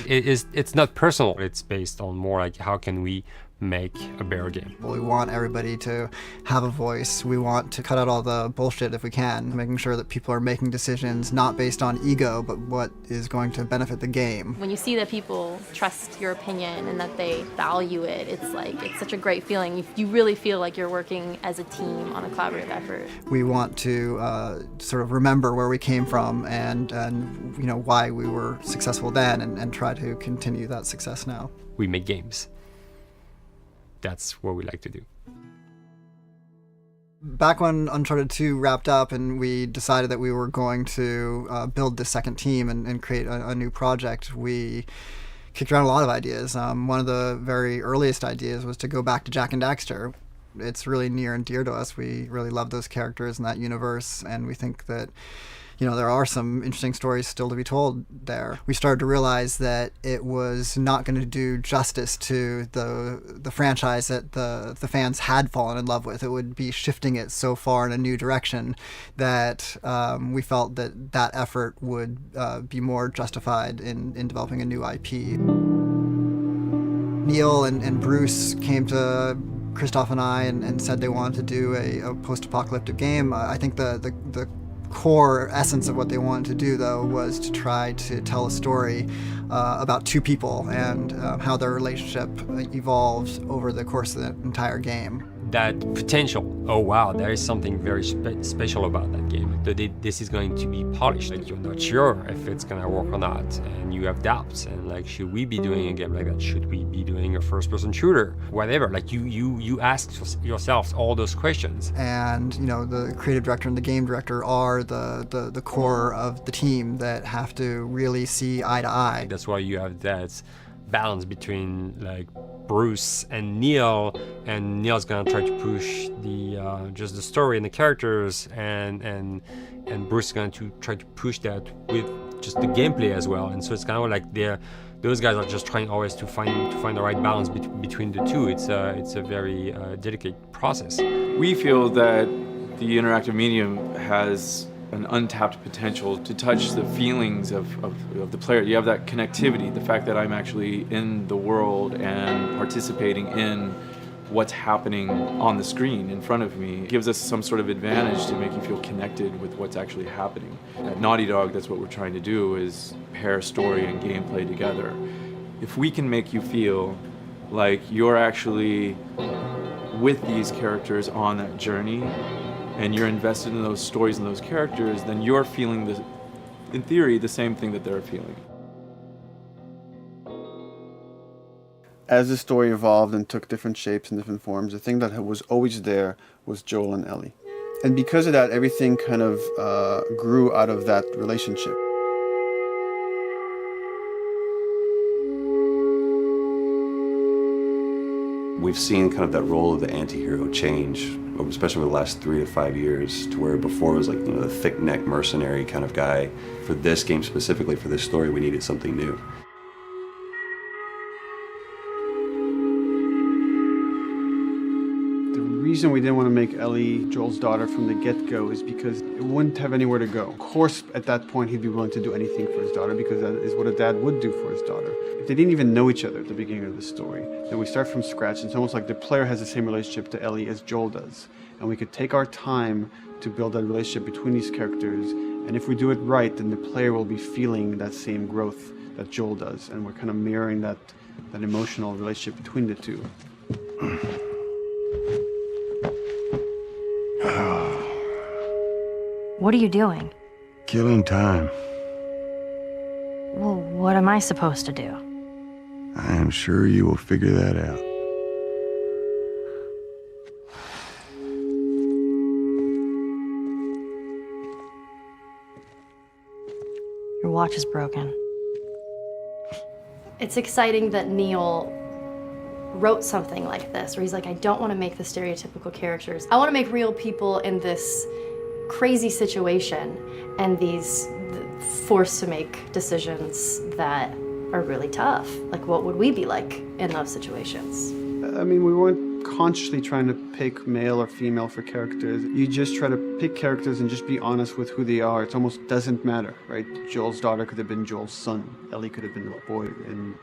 L: It's not personal. It's based on more like how can we make a better game.
P: We want everybody to have a voice. We want to cut out all the bullshit if we can, making sure that people are making decisions not based on ego, but what is going to benefit the game.
V: When you see that people trust your opinion and that they value it, it's such a great feeling. You really feel like you're working as a team on a collaborative effort.
P: We want to sort of remember where we came from and you know why we were successful then, and try to continue that success now.
L: We make games. That's what we like to do.
P: Back when Uncharted 2 wrapped up and we decided that we were going to build this second team and create a new project, we kicked around a lot of ideas. One of the very earliest ideas was to go back to Jak and Daxter. It's really near and dear to us. We really love those characters in that universe, and we think that there are some interesting stories still to be told there. We started to realize that it was not going to do justice to the franchise that the fans had fallen in love with. It would be shifting it so far in a new direction that we felt that effort would be more justified in developing a new IP. Neil and Bruce came to Christoph and I and said they wanted to do a post-apocalyptic game. I think the core essence of what they wanted to do, though, was to try to tell a story about two people and how their relationship evolves over the course of the entire game.
L: That potential, oh wow, there is something very special about that game. This is going to be polished. Like, you're not sure if it's gonna work or not, and you have doubts. And like, should we be doing a game like that? Should we be doing a first-person shooter? Whatever. Like, you ask yourselves all those questions.
P: And the creative director and the game director are the core of the team that have to really see eye to eye.
L: That's why you have that balance between like Bruce and Neil's gonna try to push the just the story and the characters, and Bruce is going to try to push that with just the gameplay as well. And so it's kind of like those guys are just trying always to find the right balance between the two. It's a very delicate process.
A: We feel that the interactive medium has an untapped potential to touch the feelings of the player. You have that connectivity, the fact that I'm actually in the world and participating in what's happening on the screen in front of me gives us some sort of advantage to make you feel connected with what's actually happening. At Naughty Dog, that's what we're trying to do, is pair story and gameplay together. If we can make you feel like you're actually with these characters on that journey, and you're invested in those stories and those characters, then you're feeling, in theory, the same thing that they're feeling.
U: As the story evolved and took different shapes and different forms, the thing that was always there was Joel and Ellie. And because of that, everything kind of grew out of that relationship.
K: We've seen kind of that role of the anti-hero change, especially over the last 3 to 5 years, to where before it was like, the thick-neck mercenary kind of guy. For this game specifically, for this story, we needed something new.
U: The reason we didn't want to make Ellie Joel's daughter from the get-go is because it wouldn't have anywhere to go. Of course, at that point, he'd be willing to do anything for his daughter because that is what a dad would do for his daughter. If they didn't even know each other at the beginning of the story, then we start from scratch. It's almost like the player has the same relationship to Ellie as Joel does. And we could take our time to build that relationship between these characters. And if we do it right, then the player will be feeling that same growth that Joel does. And we're kind of mirroring that emotional relationship between the two.
C: What are you doing?
B: Killing time.
C: Well, what am I supposed to do?
B: I am sure you will figure that out.
C: Your watch is broken.
V: It's exciting that Neil wrote something like this, where he's like, I don't want to make the stereotypical characters. I want to make real people in this crazy situation and these forced to make decisions that are really tough. Like, what would we be like in those situations?
U: I mean, we weren't consciously trying to pick male or female for characters. You just try to pick characters and just be honest with who they are. It almost doesn't matter, right? Joel's daughter could have been Joel's son. Ellie could have been a boy, and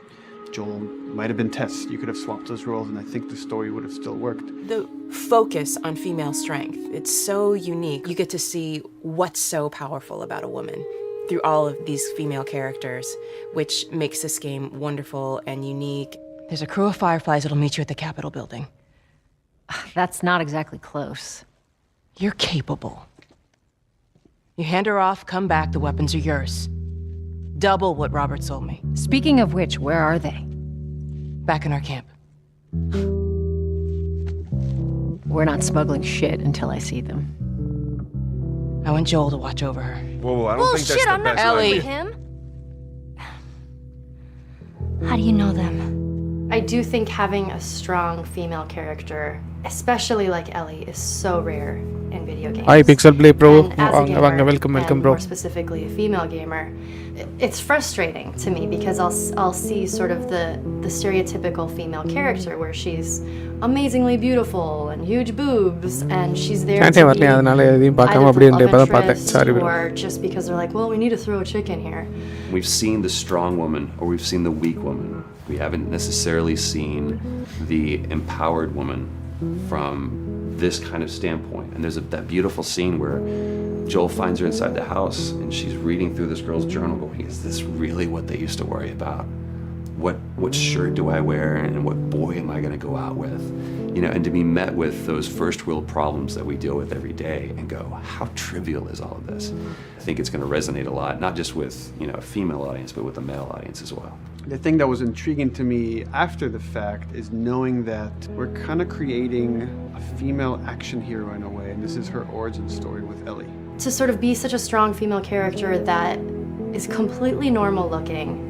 U: Joel might have been Tess. You could have swapped those roles, and I think the story would have still worked.
H: The focus on female strength, it's so unique. You get to see what's so powerful about a woman through all of these female characters, which makes this game wonderful and unique. There's a crew of Fireflies that'll meet you at the Capitol building.
C: That's not exactly close.
H: You're capable. You hand her off, come back, the weapons are yours. Double what Robert sold me.
C: Speaking of which, where are they?
H: Back in our camp.
C: We're not smuggling shit until I see them.
H: I want Joel to watch over her.
K: Whoa, I don't think that's the
C: I'm not
K: best
C: talking
K: idea.
C: to him. How do you know them?
V: I do think having a strong female character especially like Ellie, is so rare in video games.
F: Hi Pixel Play Pro.
V: And as a gamer,
F: Welcome
V: and
F: bro.
V: more specifically a female gamer, it's frustrating to me because I'll see sort of the stereotypical female character where she's amazingly beautiful and huge boobs and she's there to be either for love interest or just because they're like, well, we need to throw a chick in here.
K: We've seen the strong woman or we've seen the weak woman. We haven't necessarily seen the empowered woman from this kind of standpoint. And there's that beautiful scene where Joel finds her inside the house and she's reading through this girl's journal going, is this really what they used to worry about? What shirt do I wear and what boy am I gonna go out with? You know, and to be met with those first world problems that we deal with every day and go, how trivial is all of this? I think it's gonna resonate a lot, not just with, you know, a female audience, but with a male audience as well.
U: The thing that was intriguing to me after the fact is knowing that we're kind of creating a female action hero in a way, and this is her origin story with Ellie.
V: To sort of be such a strong female character that is completely normal looking,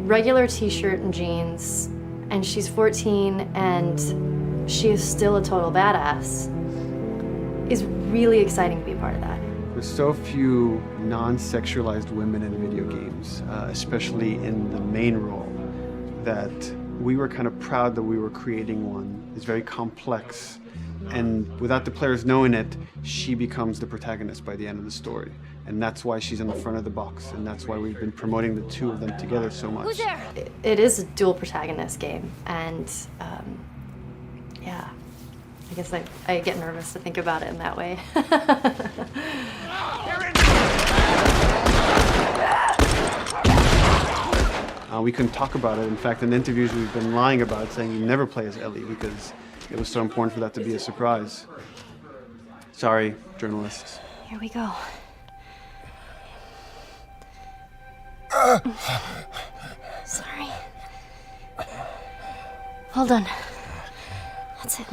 V: regular t-shirt and jeans, and she's 14 and she is still a total badass, is really exciting to be a part of that.
U: There's so few non-sexualized women in video games, especially in the main role, that we were kind of proud that we were creating one. It's very complex, and without the players knowing it, she becomes the protagonist by the end of the story. And that's why she's in the front of the box, and that's why we've been promoting the two of them together so much.
V: Who's there? It is a dual protagonist game, and yeah, I guess I get nervous to think about it in that way.
U: We couldn't talk about it. In fact, in interviews we've been lying about it, saying you never play as Ellie because it was so important for that to be a surprise. Sorry, journalists.
V: Here we go. Sorry. Hold on. That's it.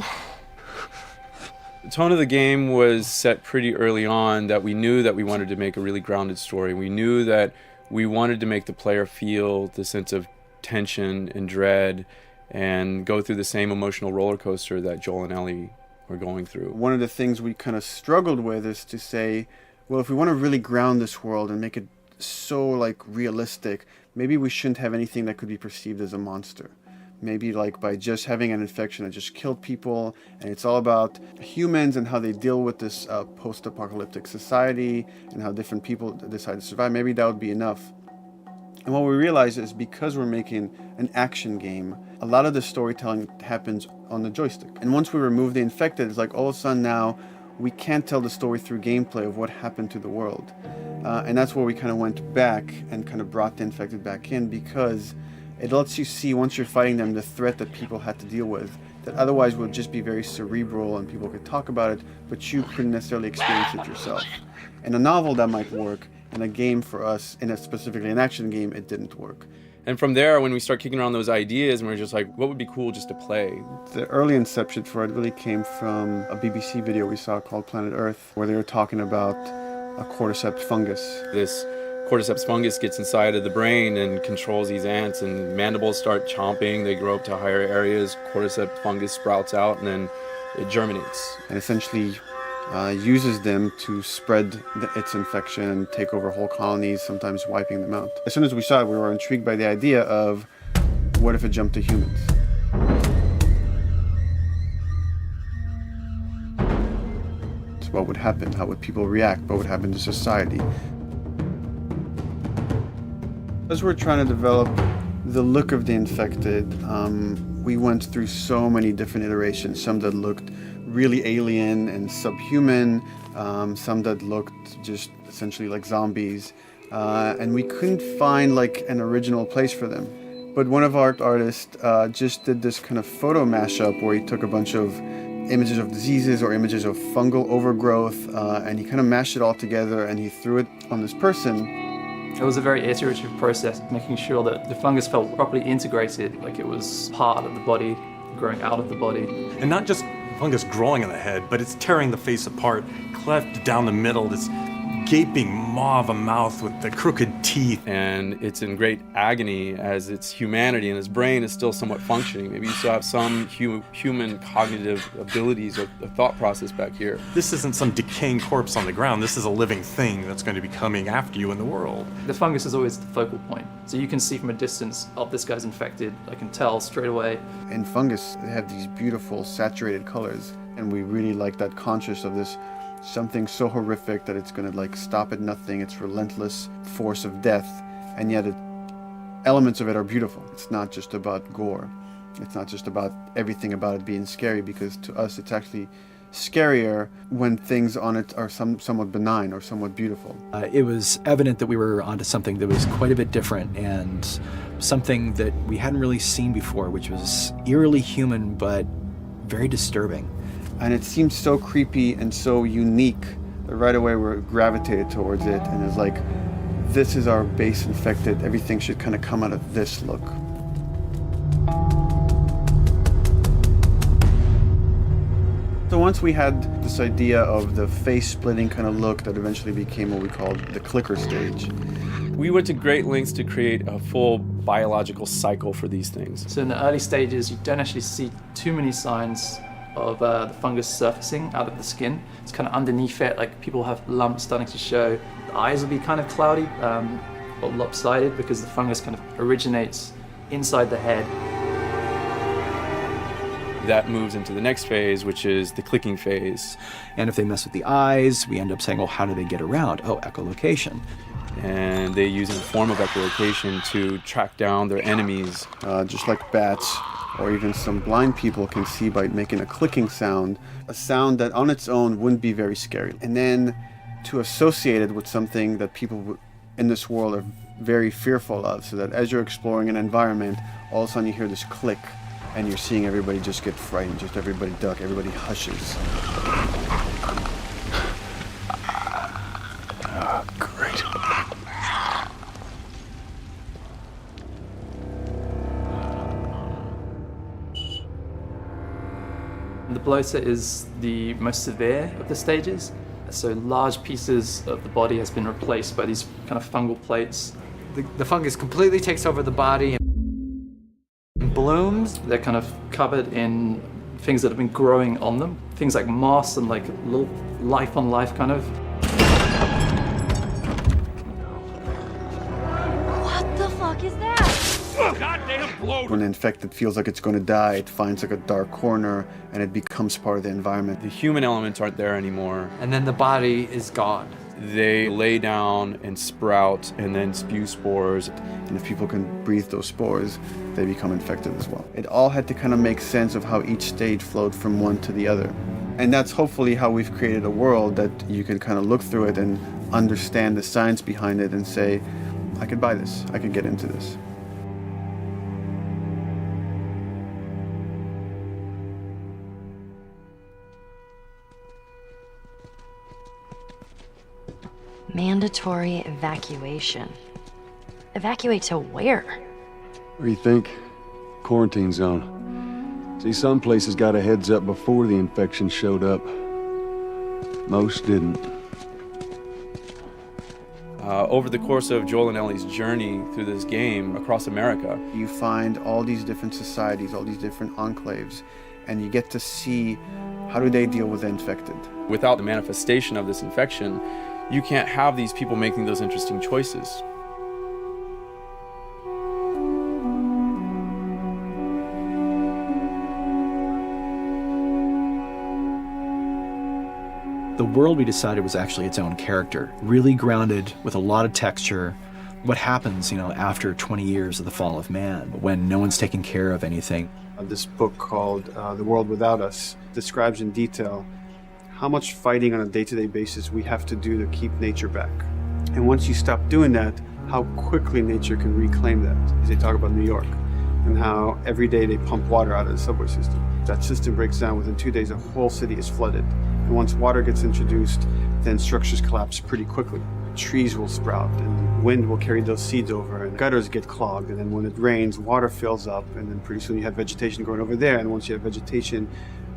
A: The tone of the game was set pretty early on that we knew that we wanted to make a really grounded story. We knew that we wanted to make the player feel the sense of tension and dread and go through the same emotional roller coaster that Joel and Ellie were going through.
U: One of the things we kind of struggled with is to say, well, if we want to really ground this world and make it so like realistic, maybe we shouldn't have anything that could be perceived as a monster. Maybe like by just having an infection that just killed people, and it's all about humans and how they deal with this post-apocalyptic society and how different people decide to survive. Maybe that would be enough. And what we realized is because we're making an action game, a lot of the storytelling happens on the joystick. And once we remove the infected, it's like all of a sudden now we can't tell the story through gameplay of what happened to the world. And that's where we kind of went back and kind of brought the infected back in, because it lets you see, once you're fighting them, the threat that people had to deal with that otherwise would just be very cerebral and people could talk about it, but you couldn't necessarily experience it yourself. In a novel that might work, in a game for us, specifically an action game, it didn't work.
A: And from there, when we start kicking around those ideas, and we're just like, what would be cool just to play?
U: The early inception for it really came from a BBC video we saw called Planet Earth, where they were talking about a cordyceps fungus.
A: This cordyceps fungus gets inside of the brain and controls these ants, and mandibles start chomping, they grow up to higher areas, cordyceps fungus sprouts out, and then it germinates.
U: And essentially uses them to spread its infection and take over whole colonies, sometimes wiping them out. As soon as we saw it, we were intrigued by the idea of, what if it jumped to humans? So what would happen? How would people react? What would happen to society? As we're trying to develop the look of the infected, we went through so many different iterations, some that looked really alien and subhuman, some that looked just essentially like zombies, and we couldn't find like an original place for them. But one of our artists just did this kind of photo mashup where he took a bunch of images of diseases or images of fungal overgrowth, and he kind of mashed it all together and he threw it on this person.
I: It was a very iterative process, making sure that the fungus felt properly integrated, like it was part of the body, growing out of the body.
T: And not just fungus growing on the head, but it's tearing the face apart, cleft down the middle, this gaping maw of a mouth with the crooked teeth.
A: And it's in great agony as its humanity and its brain is still somewhat functioning. Maybe you still have some human cognitive abilities or thought process back here.
T: This isn't some decaying corpse on the ground. This is a living thing that's going to be coming after you in the world.
I: The fungus is always the focal point. So you can see from a distance, oh, this guy's infected. I can tell straight away.
U: In fungus, they have these beautiful saturated colors, and we really like that conscious of this something so horrific that it's going to like stop at nothing. It's relentless force of death, and yet elements of it are beautiful. It's not just about gore. It's not just about everything about it being scary, because to us it's actually scarier when things on it are somewhat benign or somewhat beautiful.
R: It was evident that we were onto something that was quite a bit different and something that we hadn't really seen before, which was eerily human but very disturbing.
U: And it seemed so creepy and so unique that right away we gravitated towards it, and it's like, this is our base infected. Everything should kind of come out of this look. So once we had this idea of the face-splitting kind of look that eventually became what we called the clicker stage.
A: We went to great lengths to create a full biological cycle for these things.
I: So in the early stages, you don't actually see too many signs of the fungus surfacing out of the skin. It's kind of underneath it, like people have lumps starting to show. The eyes will be kind of cloudy or lopsided because the fungus kind of originates inside the head.
A: That moves into the next phase, which is the clicking phase.
R: And if they mess with the eyes, we end up saying, well, how do they get around? Oh, echolocation.
A: And they use a form of echolocation to track down their enemies.
U: Just like bats, or even some blind people can see by making a clicking sound, a sound that on its own wouldn't be very scary. And then to associate it with something that people in this world are very fearful of, so that as you're exploring an environment, all of a sudden you hear this click, and you're seeing everybody just get frightened, just everybody duck, everybody hushes.
B: Great.
I: The bloater is the most severe of the stages. So large pieces of the body has been replaced by these kind of fungal plates.
S: The fungus completely takes over the body and blooms.
I: They're kind of covered in things that have been growing on them. Things like moss and like little life on life kind of.
C: What the fuck is that?
U: When the infected feels like it's going to die, it finds like a dark corner and it becomes part of the environment.
A: The human elements aren't there anymore.
S: And then the body is gone.
A: They lay down and sprout and then spew spores.
U: And if people can breathe those spores, they become infected as well. It all had to kind of make sense of how each stage flowed from one to the other. And that's hopefully how we've created a world that you can kind of look through it and understand the science behind it and say, I could buy this, I could get into this.
C: Mandatory evacuation. Evacuate to where?
G: What do you think? Quarantine zone. See, some places got a heads up before the infection showed up. Most didn't.
A: Over the course of Joel and Ellie's journey through this game across America,
U: you find all these different societies, all these different enclaves, and you get to see how do they deal with the infected.
A: Without the manifestation of this infection, you can't have these people making those interesting choices.
R: The world we decided was actually its own character, really grounded with a lot of texture. What happens, after 20 years of the fall of man, when no one's taking care of anything.
U: This book called The World Without Us describes in detail how much fighting on a day-to-day basis we have to do to keep nature back. And once you stop doing that, how quickly nature can reclaim that. As they talk about New York, and how every day they pump water out of the subway system. That system breaks down. Within 2 days, a whole city is flooded. And once water gets introduced, then structures collapse pretty quickly. Trees will sprout, and wind will carry those seeds over, and gutters get clogged, and then when it rains, water fills up, and then pretty soon you have vegetation growing over there, and once you have vegetation,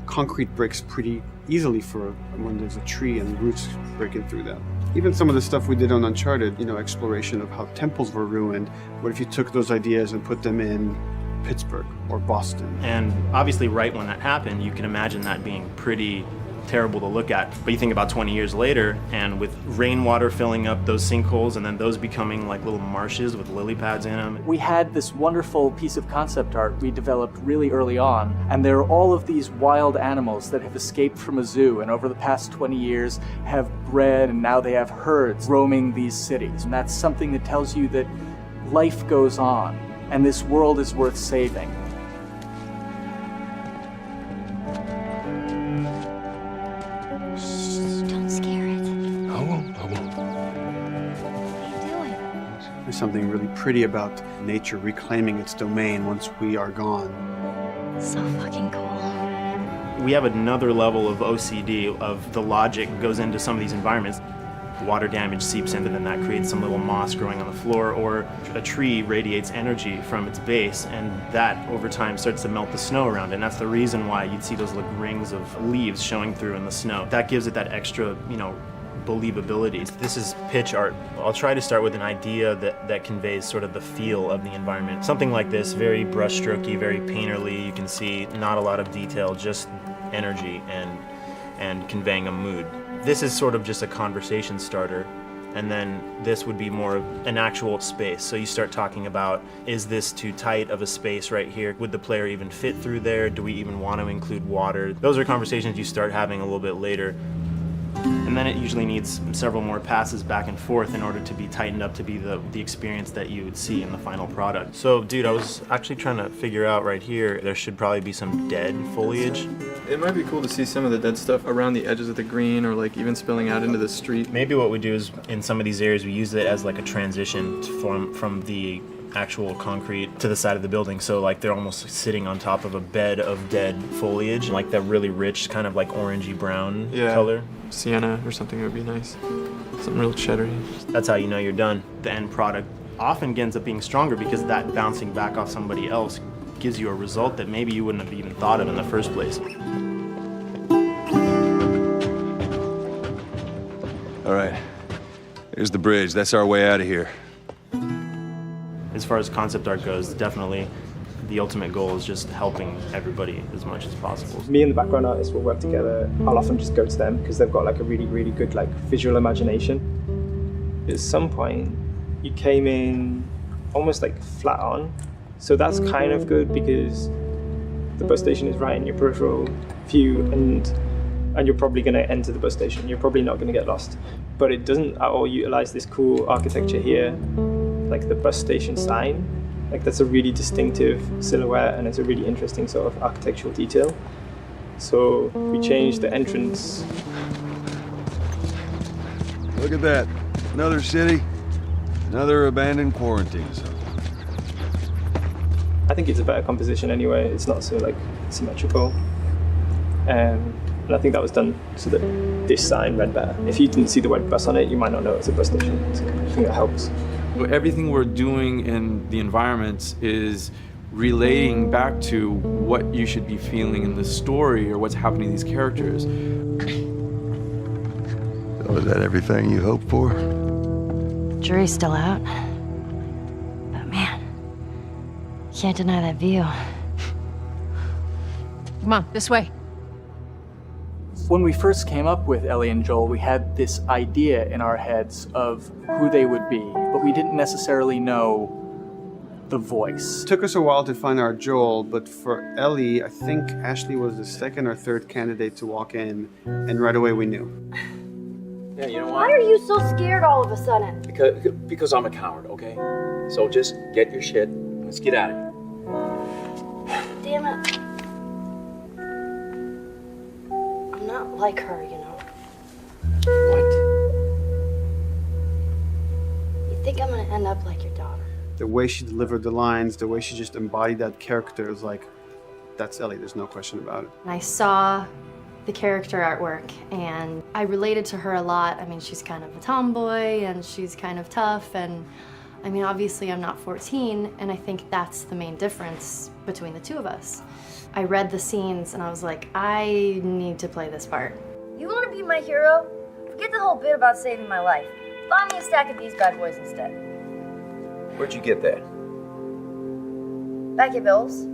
U: concrete breaks pretty easily for when there's a tree and roots breaking through that. Even some of the stuff we did on Uncharted, exploration of how temples were ruined. What if you took those ideas and put them in Pittsburgh or Boston?
F: And obviously right when that happened, you can imagine that being pretty terrible to look at. But you think about 20 years later, and with rainwater filling up those sinkholes and then those becoming like little marshes with lily pads in them.
M: We had this wonderful piece of concept art we developed really early on, and there are all of these wild animals that have escaped from a zoo and over the past 20 years have bred, and now they have herds roaming these cities. And that's something that tells you that life goes on and this world is worth saving.
U: There's something really pretty about nature reclaiming its domain once we are gone.
V: So fucking cool.
F: We have another level of OCD of the logic goes into some of these environments. Water damage seeps into them, that creates some little moss growing on the floor, or a tree radiates energy from its base, and that over time starts to melt the snow around it. And that's the reason why you'd see those little rings of leaves showing through in the snow. That gives it that extra, believability. This is pitch art. I'll try to start with an idea that conveys sort of the feel of the environment. Something like this, very brushstrokey, very painterly. You can see not a lot of detail, just energy and conveying a mood. This is sort of just a conversation starter, and then this would be more of an actual space. So you start talking about, is this too tight of a space right here? Would the player even fit through there? Do we even want to include water? Those are conversations you start having a little bit later. And then it usually needs several more passes back and forth in order to be tightened up to be the experience that you would see in the final product. So, dude, I was actually trying to figure out right here, there should probably be some dead foliage.
I: It might be cool to see some of the dead stuff around the edges of the green, or like even spilling out into the street.
F: Maybe what we do is, in some of these areas, we use it as like a transition from the actual concrete to the side of the building, so like they're almost sitting on top of a bed of dead foliage, like that really rich kind of like orangey brown color.
I: Sienna or something would be nice. Something real cheddary.
F: That's how you know you're done. The end product often ends up being stronger because that bouncing back off somebody else gives you a result that maybe you wouldn't have even thought of in the first place.
G: All right, here's the bridge. That's our way out of here.
F: As far as concept art goes, definitely the ultimate goal is just helping everybody as much as possible.
J: Me and the background artist will work together. I'll often just go to them because they've got like a really, really good like visual imagination. At some point, you came in almost like flat on. So that's kind of good because the bus station is right in your peripheral view, and you're probably going to enter the bus station. You're probably not going to get lost. But it doesn't at all utilize this cool architecture here, like the bus station sign. Like that's a really distinctive silhouette, and it's a really interesting sort of architectural detail. So we changed the entrance.
G: Look at that. Another city, another abandoned quarantine zone.
J: I think it's a better composition anyway. It's not so like symmetrical. And I think that was done so that this sign read better. If you didn't see the word bus on it, you might not know it's a bus station. I think that helps.
A: Everything we're doing in the environments is relating back to what you should be feeling in the story or what's happening to these characters.
G: So is that everything you hoped for?
C: Jury's still out. But man, can't deny that view.
H: Come on, this way.
M: When we first came up with Ellie and Joel, we had this idea in our heads of who they would be, but we didn't necessarily know the voice.
U: It took us a while to find our Joel, but for Ellie, I think Ashley was the second or third candidate to walk in, and right away we knew.
W: Yeah, you know
V: Why
W: what?
V: are you so scared all of a sudden?
W: Because I'm a coward, okay? So just get your shit. Let's get out of here.
V: Damn it. I'm not like her, you know.
W: What?
V: You think I'm gonna end up like your daughter?
U: The way she delivered the lines, the way she just embodied that character is like, that's Ellie, there's no question about it.
V: And I saw the character artwork and I related to her a lot. I mean, she's kind of a tomboy and she's kind of tough, and I mean, obviously I'm not 14, and I think that's the main difference between the two of us. I read the scenes and I was like, I need to play this part.
X: You want to be my hero?
D: Forget the whole bit about saving my life. Buy me a stack of these bad boys instead.
E: Where'd you get that?
D: Back at Bill's. I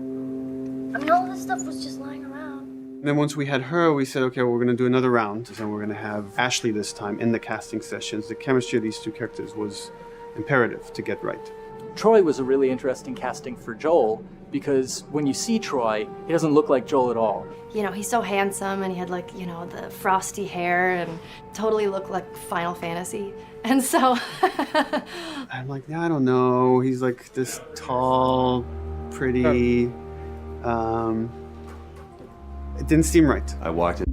D: mean, all this stuff was just lying around.
U: And then once we had her, we said, okay, well, we're going to do another round. And we're going to have Ashley this time in the casting sessions. The chemistry of these two characters was imperative to get right.
M: Troy was a really interesting casting for Joel because when you see Troy, he doesn't look like Joel at all.
V: You know, he's so handsome and he had like, you know, the frosty hair and totally looked like Final Fantasy. And so
U: I'm like, yeah, I don't know. He's like this tall, pretty. It didn't seem right.
K: I walked in.